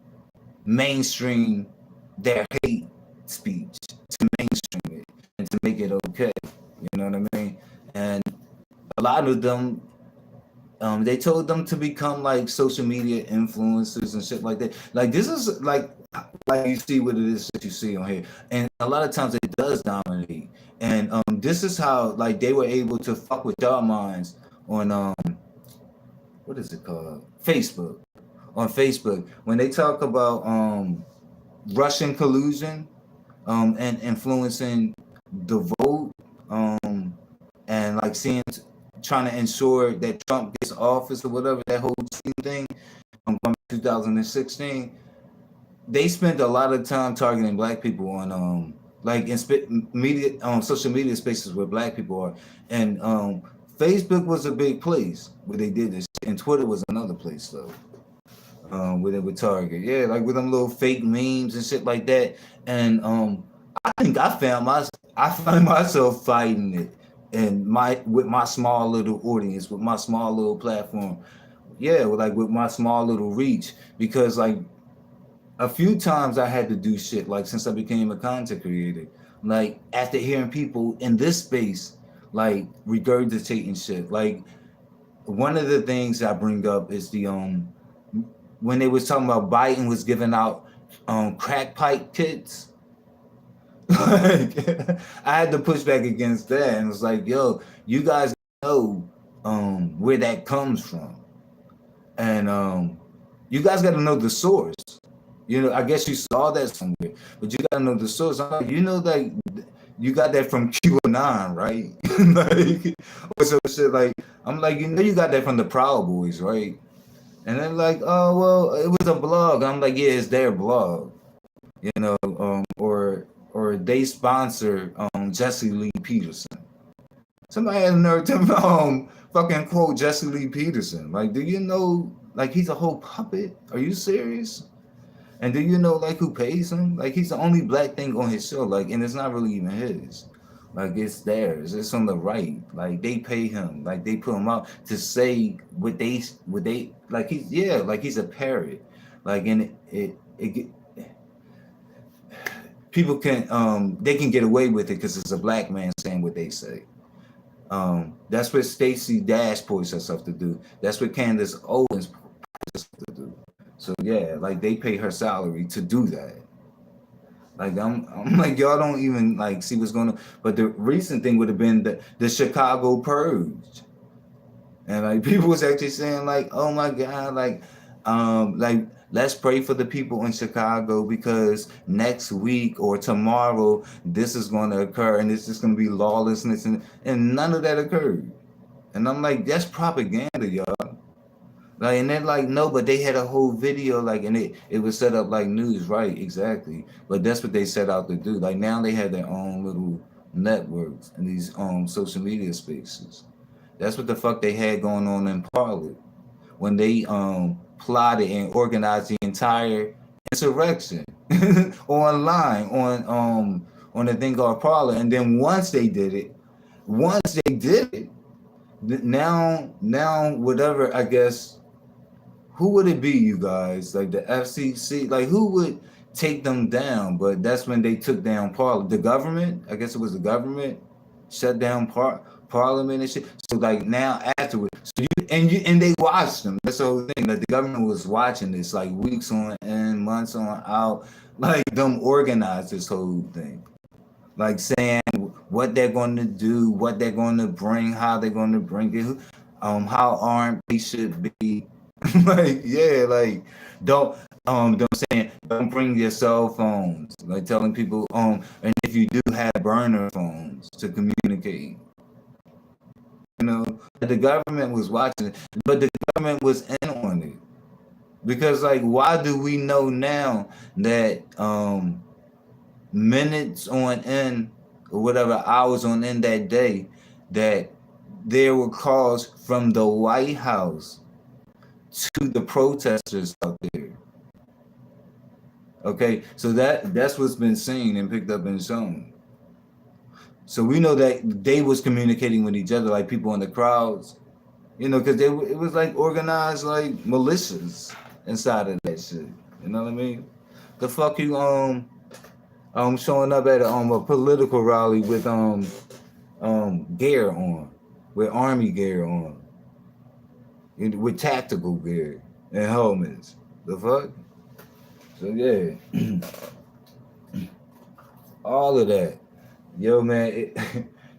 mainstream their hate speech, to mainstream it and to make it okay. You know what I mean? And a lot of them, they told them to become like social media influencers and shit like that. Like this is like you see what it is that you see on here, and a lot of times it does dominate. And this is how like they were able to fuck with our minds on what is it called, Facebook. On Facebook, when they talk about Russian collusion and influencing the vote, and like trying to ensure that Trump gets office or whatever, that whole thing from 2016, they spent a lot of time targeting black people on like in media social media spaces where black people are, and Facebook was a big place where they did this, and Twitter was another place though. Where they would target, yeah, like with them little fake memes and shit like that. And I think I find myself fighting it, and with my small little audience, with my small little platform, yeah, with my small little reach, because like a few times I had to do shit like since I became a content creator, like after hearing people in this space like regurgitating shit. Like one of the things I bring up is the when they was talking about Biden was giving out crack pipe kits, Like, I had to push back against that, and it's like, yo, you guys know where that comes from, and you guys got to know the source. You know, I guess you saw that somewhere, but you got to know the source. I'm like, you know that you got that from QAnon, right? Like, or some shit. Like, I'm like, you know, you got that from the Proud Boys, right? And they're like, oh well, it was a blog. I'm like, yeah, it's their blog, you know, or they sponsor Jesse Lee Peterson. Somebody had a nerve to fucking quote Jesse Lee Peterson. Like, do you know, like, he's a whole puppet? Are you serious? And do you know, like, who pays him? Like, he's the only black thing on his show. Like, and it's not really even his. Like, it's theirs. It's on the right. Like, they pay him. Like, they put him out to say what they like. He's, yeah, like, he's a parrot. Like, and it people can they can get away with it because it's a black man saying what they say. That's what Stacey Dash pushes herself to do. That's what Candace Owens pushes herself to do. So yeah, like, they pay her salary to do that. Like, I'm like, y'all don't even like see what's going on. But the recent thing would have been the Chicago purge, and like, people was actually saying like, oh my god, like, let's pray for the people in Chicago because next week or tomorrow this is going to occur and it's just going to be lawlessness, and none of that occurred. And I'm like, that's propaganda, y'all. Like, and they're like, no, but they had a whole video, like, and it was set up like news, right? Exactly. But that's what they set out to do. Like, now they have their own little networks and these social media spaces. That's what the fuck they had going on in Parliament when they plotted and organized the entire insurrection online on the thing called Parliament. And then once they did it, now whatever, I guess, who would it be, you guys? Like the FCC? Like, who would take them down? But that's when they took down Parliament. The government, I guess it was the government, shut down Parliament and shit. So like, now afterwards, so and they watched them. That's the whole thing. Like, the government was watching this like weeks on end, months on out, like them organize this whole thing. Like, saying what they're going to do, what they're going to bring, how they're going to bring it, how armed they should be. Like, yeah, like, don't saying, don't bring your cell phones. Like, telling people, and if you do have burner phones to communicate, you know, the government was watching it, but the government was in on it because, like, why do we know now that minutes on end or whatever, hours on end that day, that there were calls from the White House to the protesters out there? Okay, so that's what's been seen and picked up and shown. So we know that they was communicating with each other, like people in the crowds, you know, because it was like organized like militias inside of that shit. You know what I mean? The fuck you showing up at a political rally with gear on, with army gear on, with tactical gear and helmets. The fuck? So yeah, all of that. Yo, man,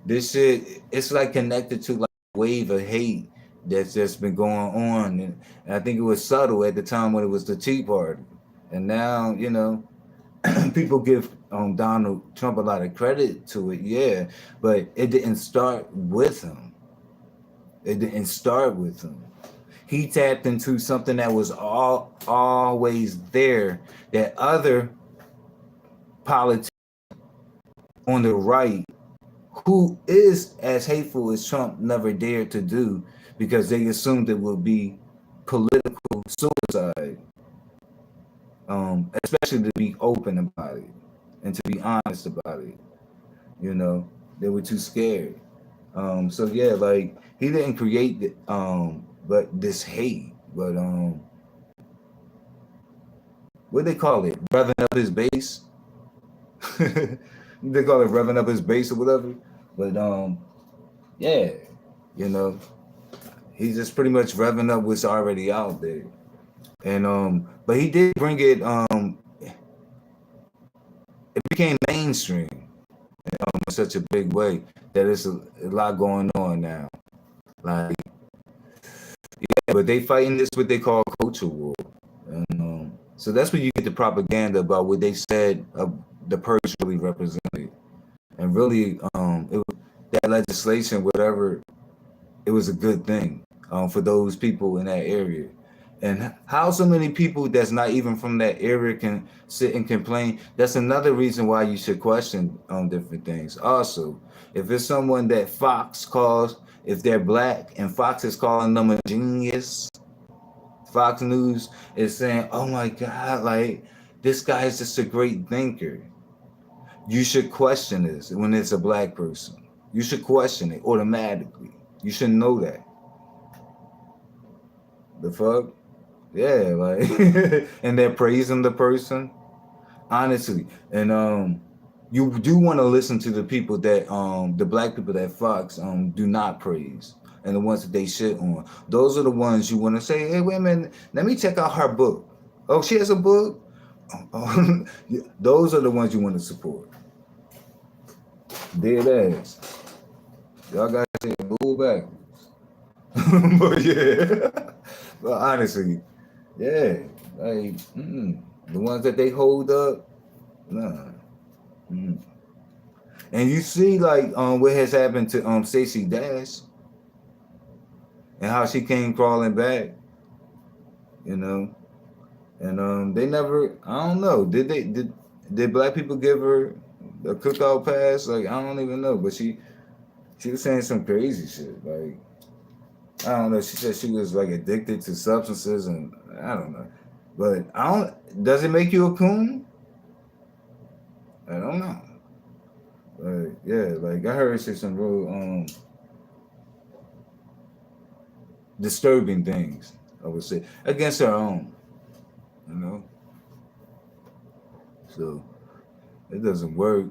this shit, it's like connected to like a wave of hate that's just been going on. And I think it was subtle at the time when it was the Tea Party. And now, you know, people give Donald Trump a lot of credit to it, yeah, but it didn't start with him. It didn't start with him. He tapped into something that was always there, that other politicians on the right, who is as hateful as Trump, never dared to do, because they assumed it would be political suicide. Especially to be open about it and to be honest about it. You know, they were too scared. So yeah, like, he didn't create the, but this hate, but what they call it, revving up his base. They call it revving up his base or whatever. But yeah, you know, he's just pretty much revving up what's already out there. And but he did bring it. It became mainstream in such a big way that it's a lot going on now. Like, yeah, but they fighting this what they call culture war. And, so that's where you get the propaganda about what they said the purge really represented. And really, that legislation, whatever, it was a good thing for those people in that area. And how so many people that's not even from that area can sit and complain? That's another reason why you should question different things. Also, if it's someone that Fox calls, if they're black and Fox is calling them a genius, Fox News is saying, oh my God, like this guy is just a great thinker. You should question this when it's a black person. You should question it automatically. You should know that. The fuck? Yeah, like, and they're praising the person, honestly. And you do want to listen to the people that the black people that Fox do not praise, and the ones that they shit on. Those are the ones you want to say, hey, wait a minute, let me check out her book. Oh, she has a book. Yeah, those are the ones you want to support. Dead ass. Y'all got to move back. But yeah, but honestly, yeah, like the ones that they hold up, nah. And you see, like, what has happened to Stacey Dash and how she came crawling back, you know, and they never, I don't know, did black people give her a cookout pass? Like, I don't even know, but she was saying some crazy shit, like. I don't know. She said she was like addicted to substances, and I don't know. But I don't. Does it make you a coon? I don't know. But yeah, like I heard her say some real disturbing things. I would say against her own, you know. So it doesn't work.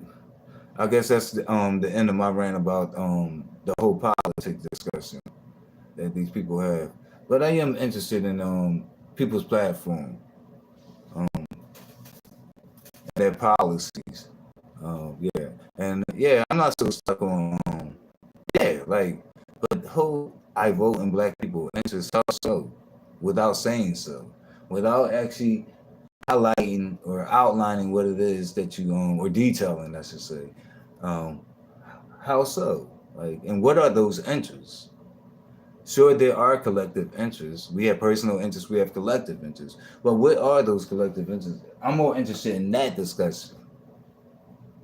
I guess that's the end of my rant about the whole politics discussion that these people have. But I am interested in people's platform, their policies. Yeah, and yeah, I'm not so stuck on yeah, like, but the whole I vote in black people interest how so, without saying so, without actually highlighting or outlining what it is that you or detailing, I should say, um, how so, like, and what are those interests? Sure, there are collective interests. We have personal interests. We have collective interests. But what are those collective interests? I'm more interested in that discussion.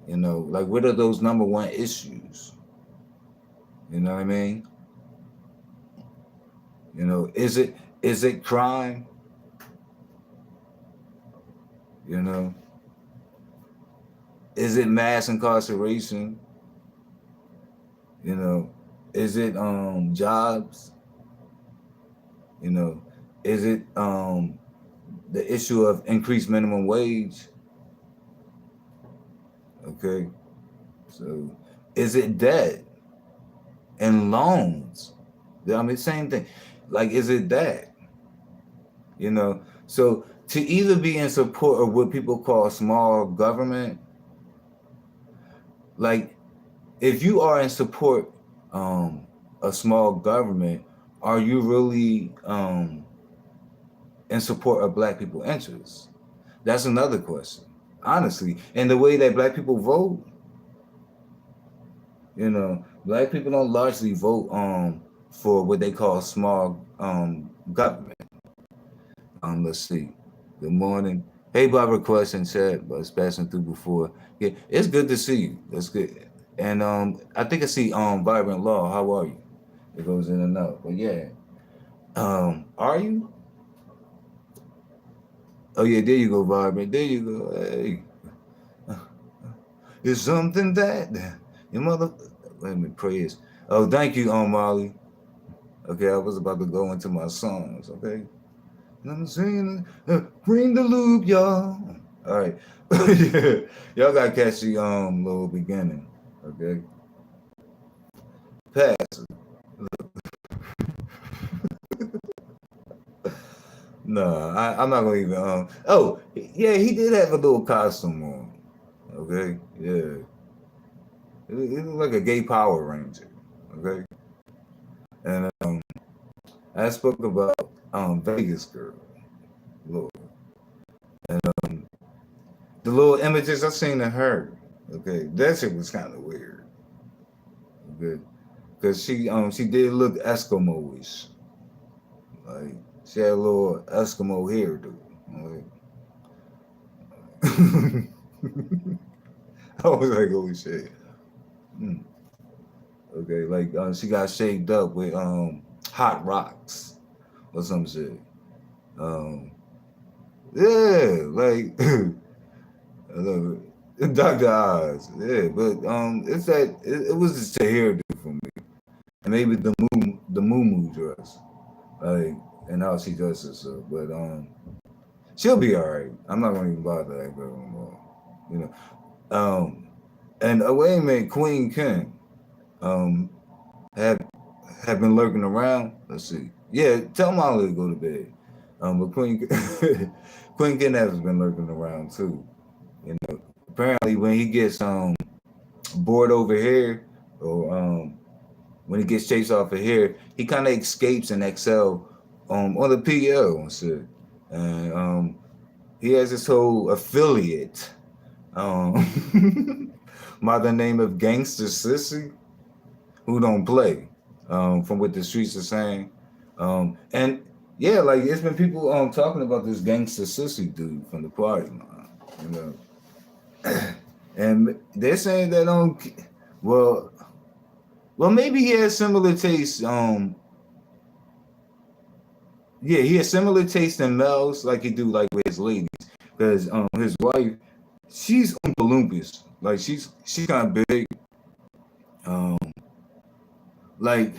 You know, like what are those number one issues? You know what I mean? You know, is it crime? You know, is it mass incarceration? You know, is it jobs? You know, is it the issue of increased minimum wage? Okay, so is it debt and loans? I mean, same thing. Like, is it that? You know, so to either be in support of what people call small government, like if you are in support of small government, are you really in support of black people interests? That's another question, honestly. And the way that black people vote, you know, black people don't largely vote for what they call small government. Let's see. Good morning. Hey, Barbara, question chat, but it's passing through before. Yeah, it's good to see you. That's good. And I think I see Vibrant Law. How are you? It goes in and out. But yeah. Are you? Oh yeah, there you go, Vibrant. There you go. Hey. It's something that your mother let me praise. Oh, thank you, Molly. Okay, I was about to go into my songs, okay? And I'm singing, bring the loop, y'all. All right. Yeah. Y'all gotta catch the little beginning, okay? Pass. No, I'm not gonna even oh yeah, he did have a little costume on. Okay, yeah, it looked like a gay Power Ranger. Okay, and I spoke about Vegas girl, Lord, and the little images I seen of her. Okay, that shit was kind of weird. Okay, because she did look Eskimo-ish. Like she had a little Eskimo hairdo. Like, I was like, holy shit. Mm. Okay, like she got shaved up with hot rocks or some shit. Um, yeah, like I love it. Dr. Oz, yeah, but it's that it was just a hairdo for me, and maybe the moo dress, like and how she dresses herself, but she'll be all right. I'm not gonna even bother that girl anymore, you know. And wait a minute, Queen King, um, have have been lurking around. Let's see. Yeah, tell Molly to go to bed. But Queen Queen King has been lurking around too. You know, apparently when he gets bored over here, or when he gets chased off of here, he kind of escapes and excel on the PL and shit. And he has this whole affiliate by the name of Gangster Sissy, who don't play, from what the streets are saying. And yeah, like it's been people talking about this Gangster Sissy dude from the party, man. You know, and they're saying that well, well maybe he has similar taste. Yeah, he has similar taste in males, like he do like with his ladies, because his wife, she's Oompa Loompas, like she's kind of big, um, like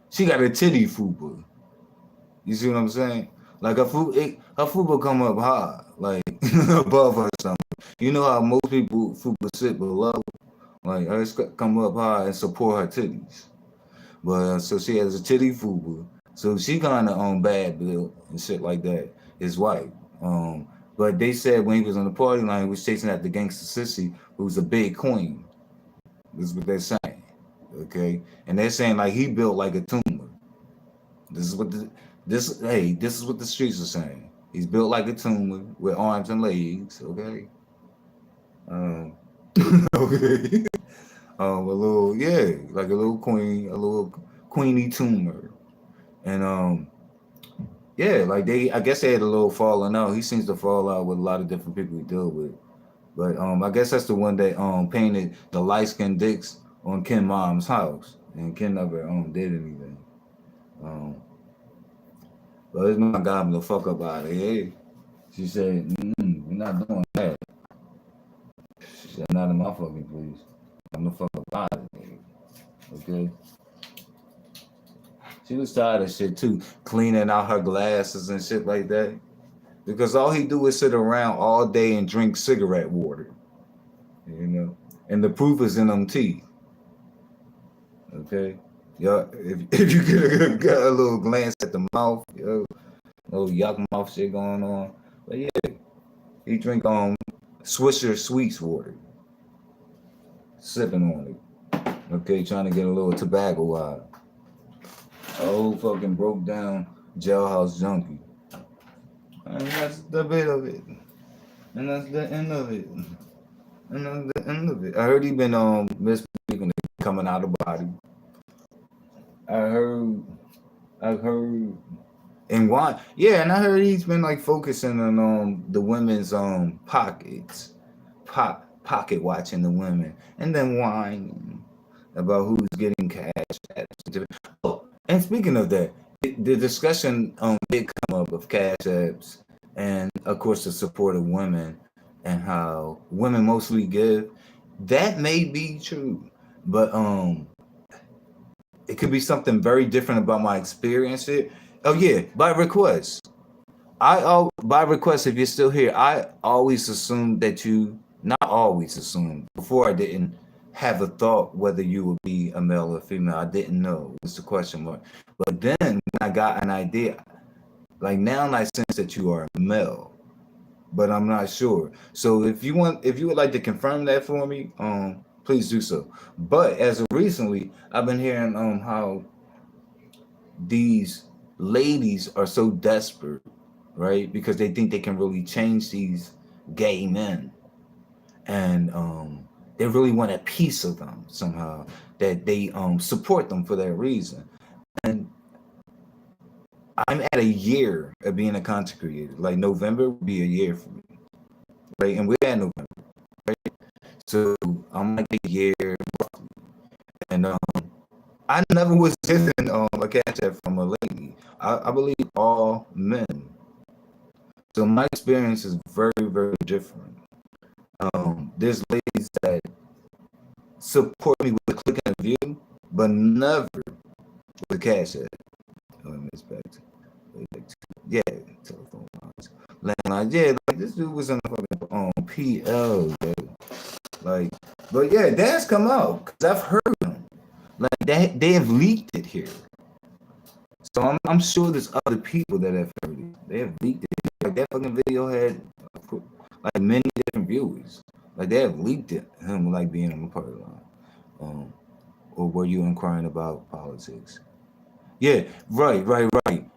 she got a titty fupa. You see what I'm saying? Like her fupa come up high, like above her stomach. You know how most people fupa sit below, like hers come up high and support her titties. But so she has a titty fupa. So she kind of on bad bill and shit like that. His wife. But they said when he was on the party line, he was chasing after Gangster Sissy, who's a big queen. This is what they're saying. Okay, and they're saying like he built like a tumor. This is what this is what the streets are saying. He's built like a tumor with arms and legs. Okay. Um, okay. A little, yeah, like a little queen, a little queenie tumor. And yeah, like I guess they had a little falling out. He seems to fall out with a lot of different people he deal with. But I guess that's the one that painted the light skinned dicks on Ken mom's house. And Ken never did anything. Um but his mom got him the fuck up out of here. She said, we're not doing that. She said, not in my fucking place. I'm the fuck up out of here. Okay. She was tired of shit too, cleaning out her glasses and shit like that. Because all he do is sit around all day and drink cigarette water, you know. And the proof is in them teeth. Okay, yo, if you get a little glance at the mouth, yo, little yuck mouth shit going on. But yeah, he drink Swisher Sweets water, sipping on it. Okay, trying to get a little tobacco out. Oh, fucking broke down jailhouse junkie. And that's the bit of it. And that's the end of it. And that's the end of it. I heard he been misbehaving, coming out of body. I heard and why yeah, and I heard he's been like focusing on the women's pockets. Pocket watching the women and then whining about who's getting cash. Oh, and speaking of that, the discussion did come up of cash apps and of course the support of women and how women mostly give. That may be true, but it could be something very different about my experience here. Oh yeah, by request. By request, if you're still here, I always assumed that you not always assumed. Before I didn't have a thought whether you would be a male or female. I didn't know. It's a question mark. But then when I got an idea, like now I sense that you are a male. but I'm not sure. So if you would like to confirm that for me, please do so. But as of recently, I've been hearing how these ladies are so desperate, right? Because they think they can really change these gay men, and they really want a piece of them somehow. That they support them for that reason. And I'm at a year of being a content creator. Like November will be a year for me, right? And we're at November, right? So I'm like a year, and I never was given a cash app from a lady. I believe all men. So my experience is very, very different. There's ladies that support me with a click and a view, but never with a cash app. It's back to, yeah, telephone lines, landlines. Yeah, like this dude was on the fucking PL, dude. Like, but yeah, that's come out because I've heard them. Like they have leaked it here. So I'm sure there's other people that have heard it. They have leaked it. Like that fucking video had like many different viewers. Like they have leaked it. Him like being on the party line. Or were you inquiring about politics? Yeah, right.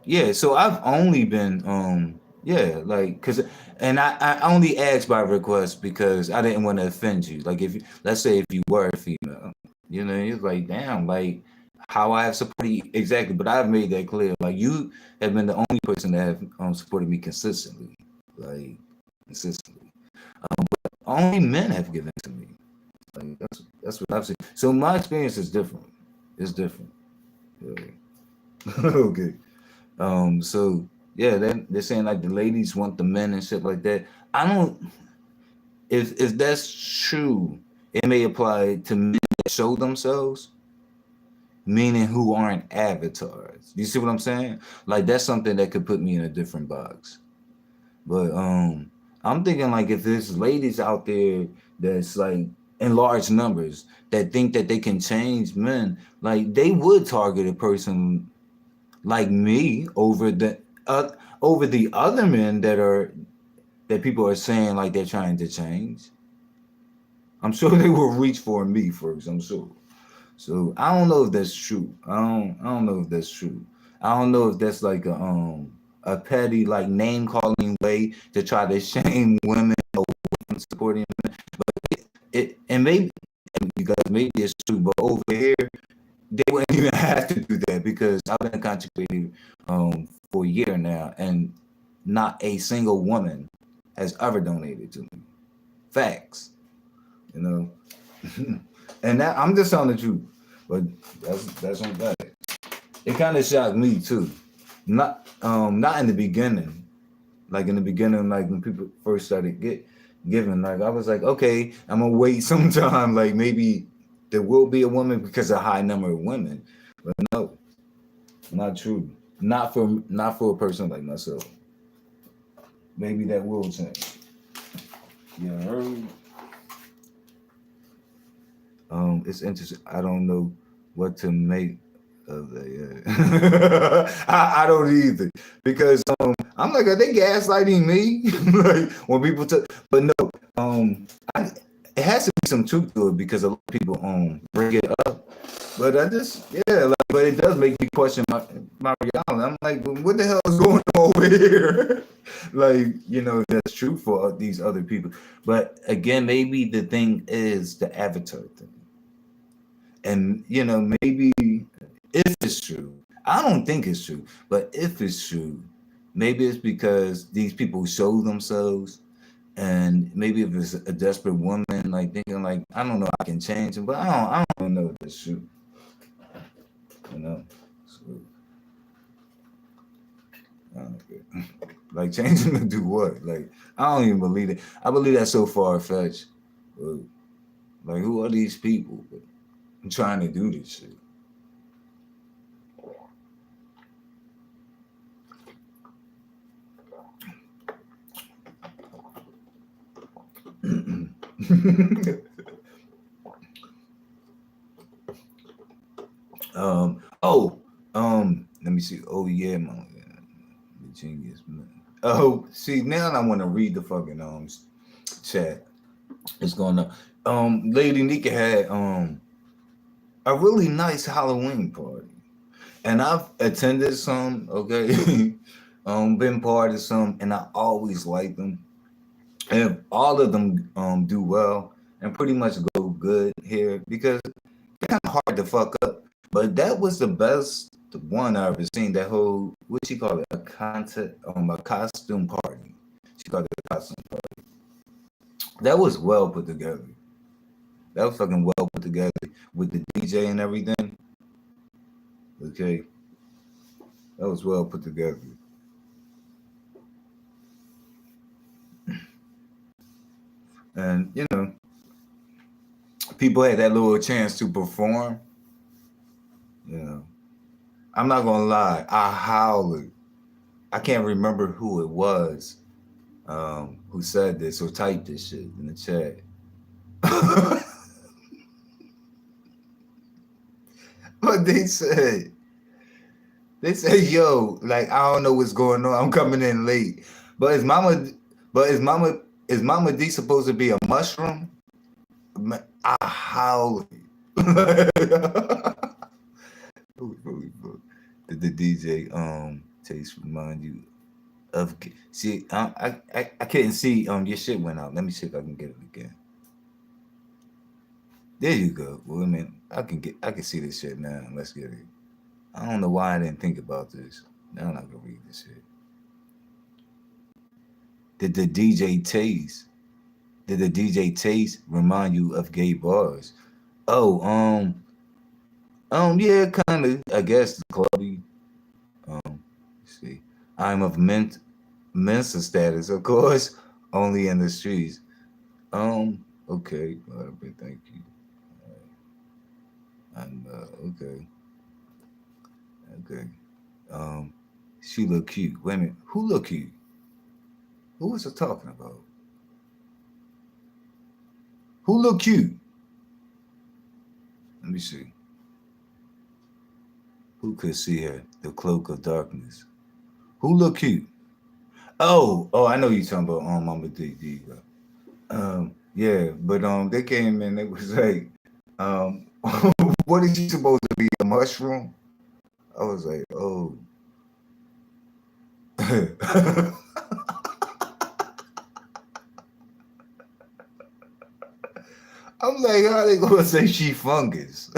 Yeah, so I've only been yeah, like cuz and I only asked by request because I didn't want to offend you. Like if let's say if you were a female, you know, it's like damn, like how I have supported you exactly, but I've made that clear. Like you have been the only person that have supported me consistently. Like consistently. But only men have given to me. Like that's what I've seen. So my experience is different. It's different. Yeah. Okay. So yeah, they're saying like the ladies want the men and shit like that. I don't. If that's true, it may apply to men that show themselves, meaning who aren't avatars. You see what I'm saying? Like that's something that could put me in a different box. But I'm thinking like if there's ladies out there that's like in large numbers that think that they can change men, like they would target a person like me uh, over the other men that people are saying like they're trying to change. I'm sure they will reach for me first. I'm sure. So I don't know if that's true. I don't know if that's true. I don't know if that's like a petty like name calling way to try to shame women or supporting men. It and maybe because maybe it's true, but over here they wouldn't even have to do that because I've been concentrating for a year now, and not a single woman has ever donated to me. Facts, you know. And that I'm just telling the truth, but that's on that. It kind of shocked me too. Not in the beginning, like in the beginning, like when people first started giving, like I was like, okay, I'm gonna wait some time, like maybe there will be a woman because of a high number of women, but no, not true. Not for a person like myself. Maybe that will change. Yeah, heard. It's interesting. I don't know what to make of that. Yeah. I don't either because I'm like, are they gaslighting me? Like when people talk, but no, I, it has to be some truth to it because a lot of people bring it up. But I just yeah, like, but it does make me question my reality. I'm like, well, what the hell is going on over here? Like, you know, that's true for these other people. But again, maybe the thing is the avatar thing. And you know, maybe if it's true, I don't think it's true, but if it's true, maybe it's because these people show themselves, and maybe if it's a desperate woman, like thinking like, I don't know, I can change him, but I don't know if it's true, you know. So, I don't know. Like changing to do what? Like I don't even believe it. I believe that's so far fetched. Like who are these people trying to do this shit? Oh, let me see. Oh yeah, man, the genius man. Oh, see, now I want to read the fucking chat. It's going to Lady Nika had a really nice Halloween party. And I've attended some, okay, been part of some, and I always like them. And all of them do well and pretty much go good here because they're kind of hard to fuck up. But that was the best one I ever seen. That whole, what she called it, a costume party. She called it a costume party. That was well put together. That was fucking well put together with the DJ and everything. Okay, that was well put together. And people had that little chance to perform. You know, I'm not gonna lie, I howled. I can't remember who it was who said this or typed this shit in the chat. But they said, yo, like I don't know what's going on. I'm coming in late. But is Mama D supposed to be a mushroom? I howled. Did the DJ taste remind you of? See, I couldn't see. Your shit went out. Let me see if I can get it again. There you go. Well, I mean, I can see this shit now. Let's get it. I don't know why I didn't think about this. Now I'm not gonna read this shit. Did the DJ taste? Did the DJ taste remind you of gay bars? Oh, yeah, kind of. I guess clubby. Let's see, I'm of Mensa status, of course, only in the streets. Okay, thank you. I'm okay, okay. Um, she look cute. Wait a minute, who look cute? Who was I talking about? Who look cute? Let me see. Who could see her? The cloak of darkness. Who look cute? Oh, I know you talking about Mama D. Yeah, but they came in. They was like, um, what is she supposed to be? A mushroom? I was like, oh. I'm like, how they gonna say she fungus?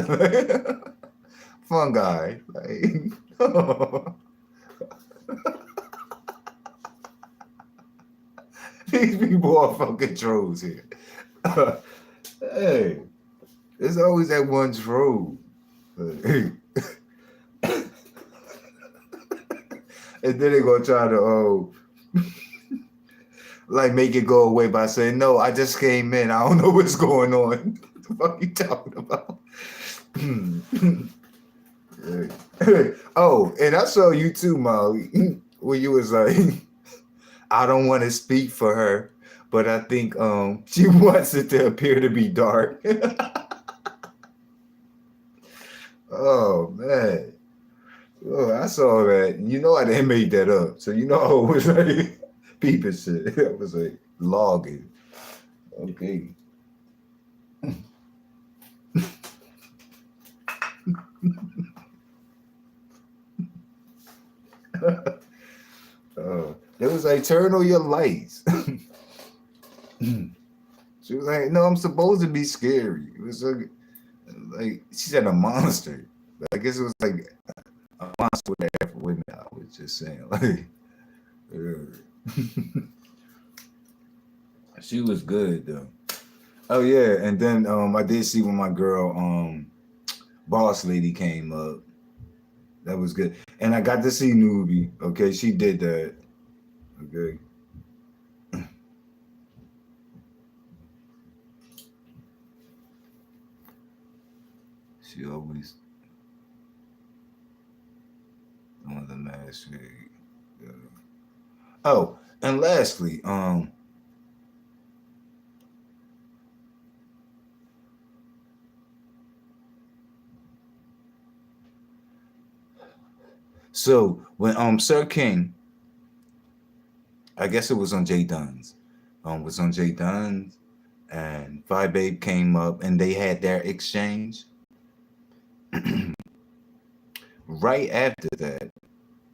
Fungi. Like, these people are fucking trolls here. Hey, there's always that one troll. and then they're gonna try to like make it go away by saying, no, I just came in. I don't know what's going on. What the fuck you talking about? Oh, and I saw you too, Molly, when you was like, I don't want to speak for her, but I think she wants it to appear to be dark. Oh man. Oh, I saw that. You know I didn't make that up. So you know I was like peeping shit. I was like logging. Okay. It was like turn on your lights. She was like, no, I'm supposed to be scary. It was like she said a monster. I guess it was like a monster with F women. I was just saying, like, she was good though. Oh yeah, and then I did see when my girl boss lady came up. That was good, and I got to see Newbie. Okay, she did that. Okay. She always on the last shade. Yeah. Oh, and lastly, so when Sir King I guess it was on Jay Dunn's. Was on Jay Dunn's, and Five Babe came up, and they had their exchange. Right after that,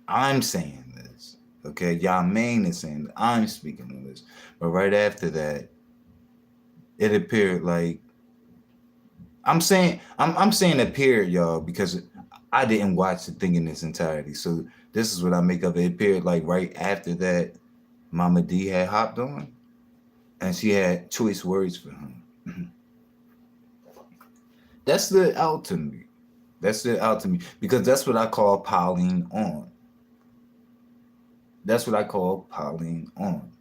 I'm saying this. Okay, y'all main is saying that. I'm speaking on this. But right after that, it appeared like I'm saying appeared, y'all, because I didn't watch the thing in its entirety. So this is what I make of it. It appeared like right after that, Mama D had hopped on, and she had choice words for him. That's the out to me. That's the out to me because that's what I call piling on. That's what I call piling on.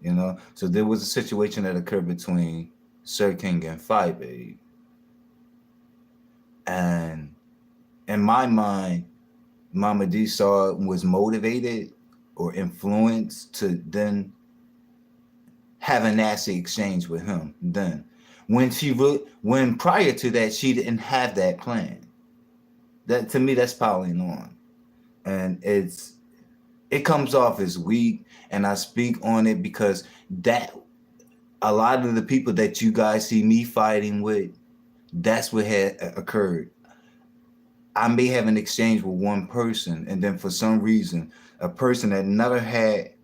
You know, so there was a situation that occurred between Sir King and Five Babe, and in my mind, Mama D saw was motivated or influenced to then have a nasty exchange with him. Then, when prior to that she didn't have that plan. That to me, that's piling on, and it comes off as weak. And I speak on it because that a lot of the people that you guys see me fighting with, that's what had occurred. I may have an exchange with one person, and then for some reason, a person that never had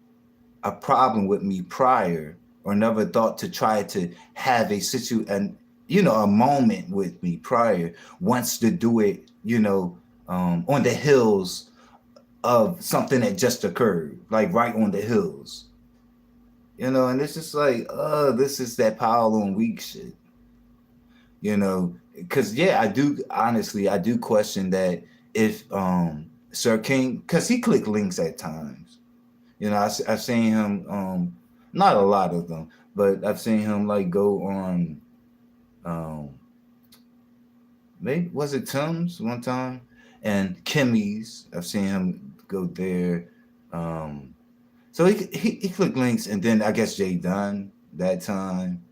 a problem with me prior or never thought to try to have a moment with me prior wants to do it, on the hills of something that just occurred, like right on the hills, and it's just like, this is that power on weak shit, because yeah, I do question that if Sir King, because he clicked links at times, I've seen him, not a lot of them, but I've seen him like go on, maybe was it Tim's one time, and Kimmy's. I've seen him go there. So he clicked links, and then I guess Jay Dunn that time.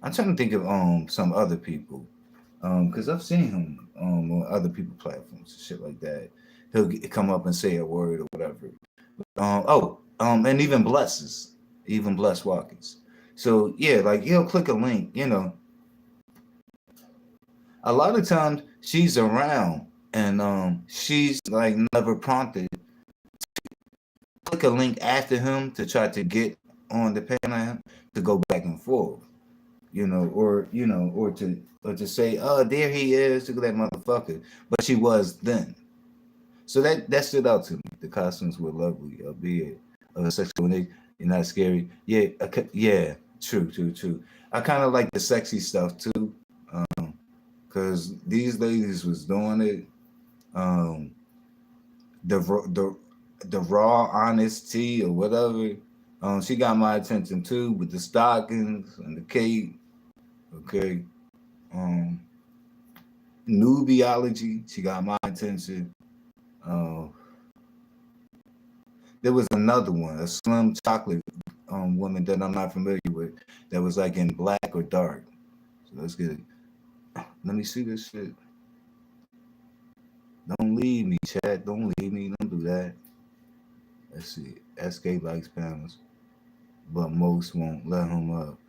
I'm trying to think of some other people, because I've seen him on other people platforms, shit like that. He'll come up and say a word or whatever. And even Bless Watkins. So yeah, like he'll click a link. A lot of times she's around, and she's like never prompted. Click a link after him to try to get on the panel to go back and forth, or to say, oh, there he is, look at that motherfucker. But she was then. So that stood out to me. The costumes were lovely, albeit of a sexual nature. You're not scary. Yeah, yeah, true. I kind of like the sexy stuff too, because these ladies was doing it. The raw honesty or whatever. She got my attention too with the stockings and the cape. Okay. Nubiology. She got my attention. There was another one, a slim chocolate woman that I'm not familiar with, that was like in black or dark. So let's get it. Let me see this shit. Don't leave me, chat. Don't leave me. Don't do that. Let's see. SK likes panels, but most won't let him up.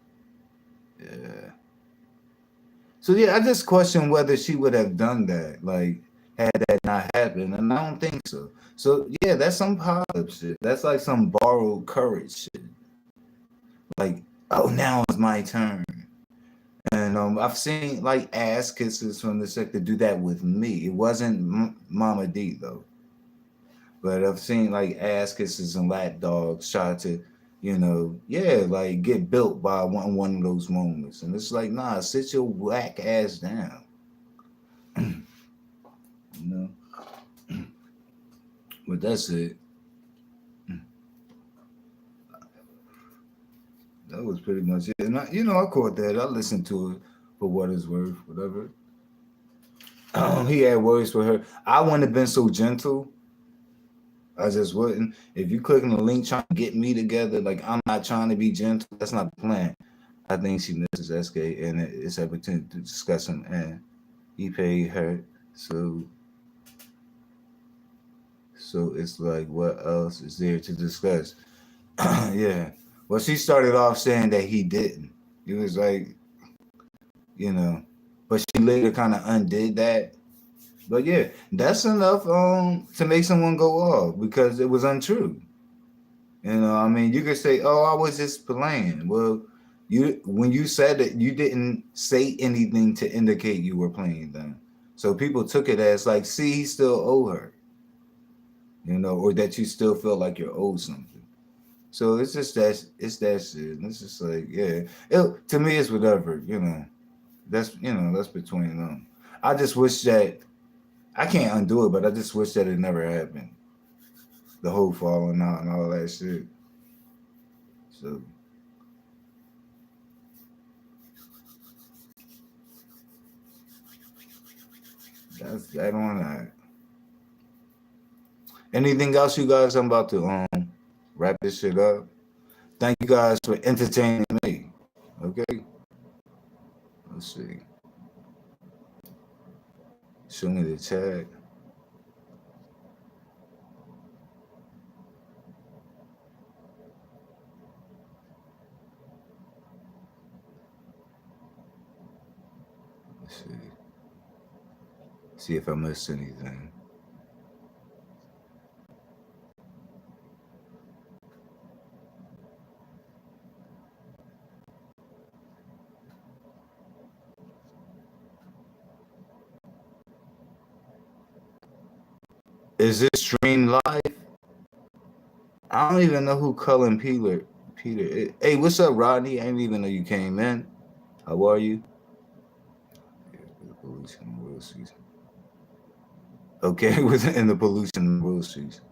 Yeah. So yeah, I just question whether she would have done that, like had that not happened, and I don't think so. So yeah, that's some positive shit. That's like some borrowed courage shit. Like, oh, now it's my turn. And I've seen like ass kisses from the sector do that with me. It wasn't Mama D though, but I've seen like ass kisses and lap dogs try to, like get built by one of those moments. And it's like, nah, sit your whack ass down. But that's it. That was pretty much it. And I caught that. I listened to it for what it's worth, whatever. He had words for her. I wouldn't have been so gentle. I just wouldn't. If you clicking the link trying to get me together, like I'm not trying to be gentle. That's not the plan. I think she misses SK, and it's opportunity to discuss him, and he paid her. So it's like, what else is there to discuss? Yeah. Well, she started off saying that he didn't. He was like, you know, but she later kind of undid that. But yeah, that's enough to make someone go off because it was untrue. You know, I mean, you could say, "Oh, I was just playing." Well, you when you said it, you didn't say anything to indicate you were playing then. So people took it as like, "See, he still owe her," you know, or that you still feel like you're owed something. So it's that shit. It's just like, yeah. To me, it's whatever. You know, that's between them. I just wish that I can't undo it, but I just wish that it never happened. The whole falling out and all that shit. So that's that on that. Anything else, you guys? I'm about to wrap this shit up. Thank you guys for entertaining me. Okay, let's see. Show me the chat. Let's see. See if I missed anything. Is this stream live? I don't even know who Cullen Peter. Hey, what's up, Rodney? I didn't even know you came in. How are you? Pollution World Season. Okay, was in the pollution World Season.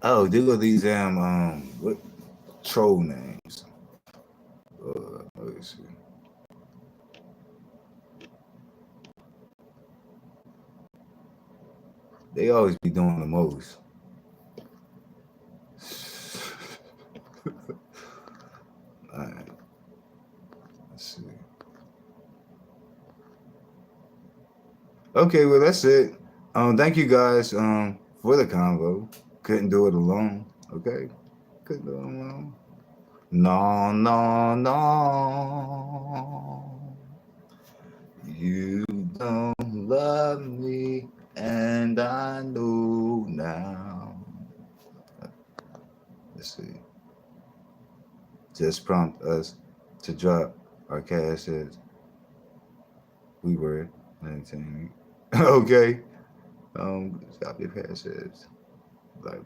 Oh, look at these damn what troll names. Let's see. They always be doing the most. All right, let's see. Okay, well that's it. Thank you guys for the convo. Couldn't do it alone. Okay, couldn't do it alone. No, no, no. You don't love me, and I know now. Let's see. Just prompt us to drop our cash as we were entertaining. Okay. Stop your cash as like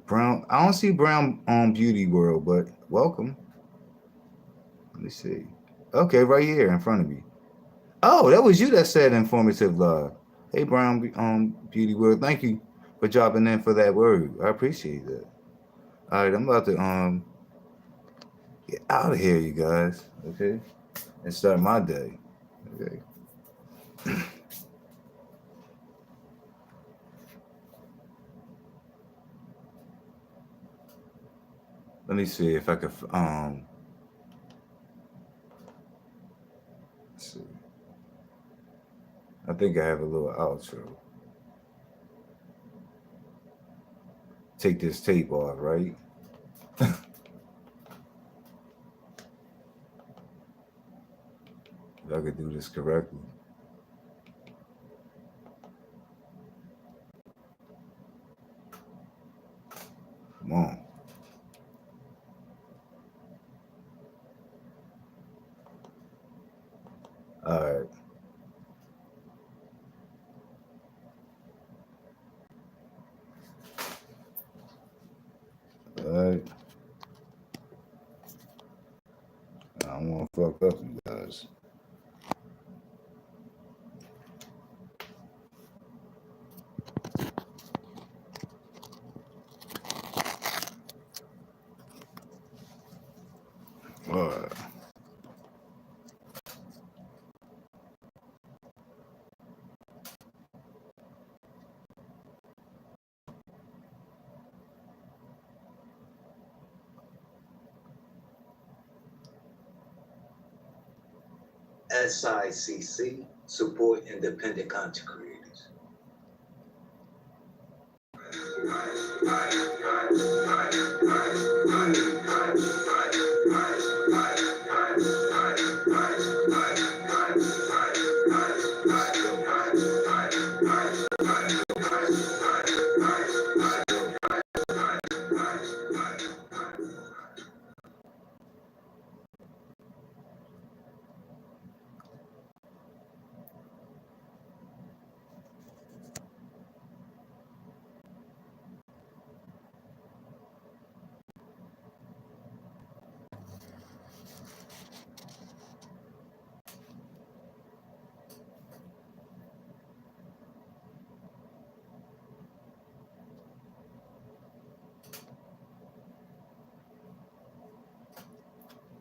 Brown. I don't see Brown on Beauty World, but welcome. Let me see. Okay, right here in front of me. Oh, that was you that said informative love. Hey, Brown Beauty World. Thank you for dropping in for that word. I appreciate that. All right, I'm about to get out of here, you guys. Okay, and start my day. Okay. Let me see if I could let's see. I think I have a little outro. Take this tape off, right? If I could do this correctly. Come on. All right. All right. I don't want to fuck up you guys. All right. SICC support independent content creators.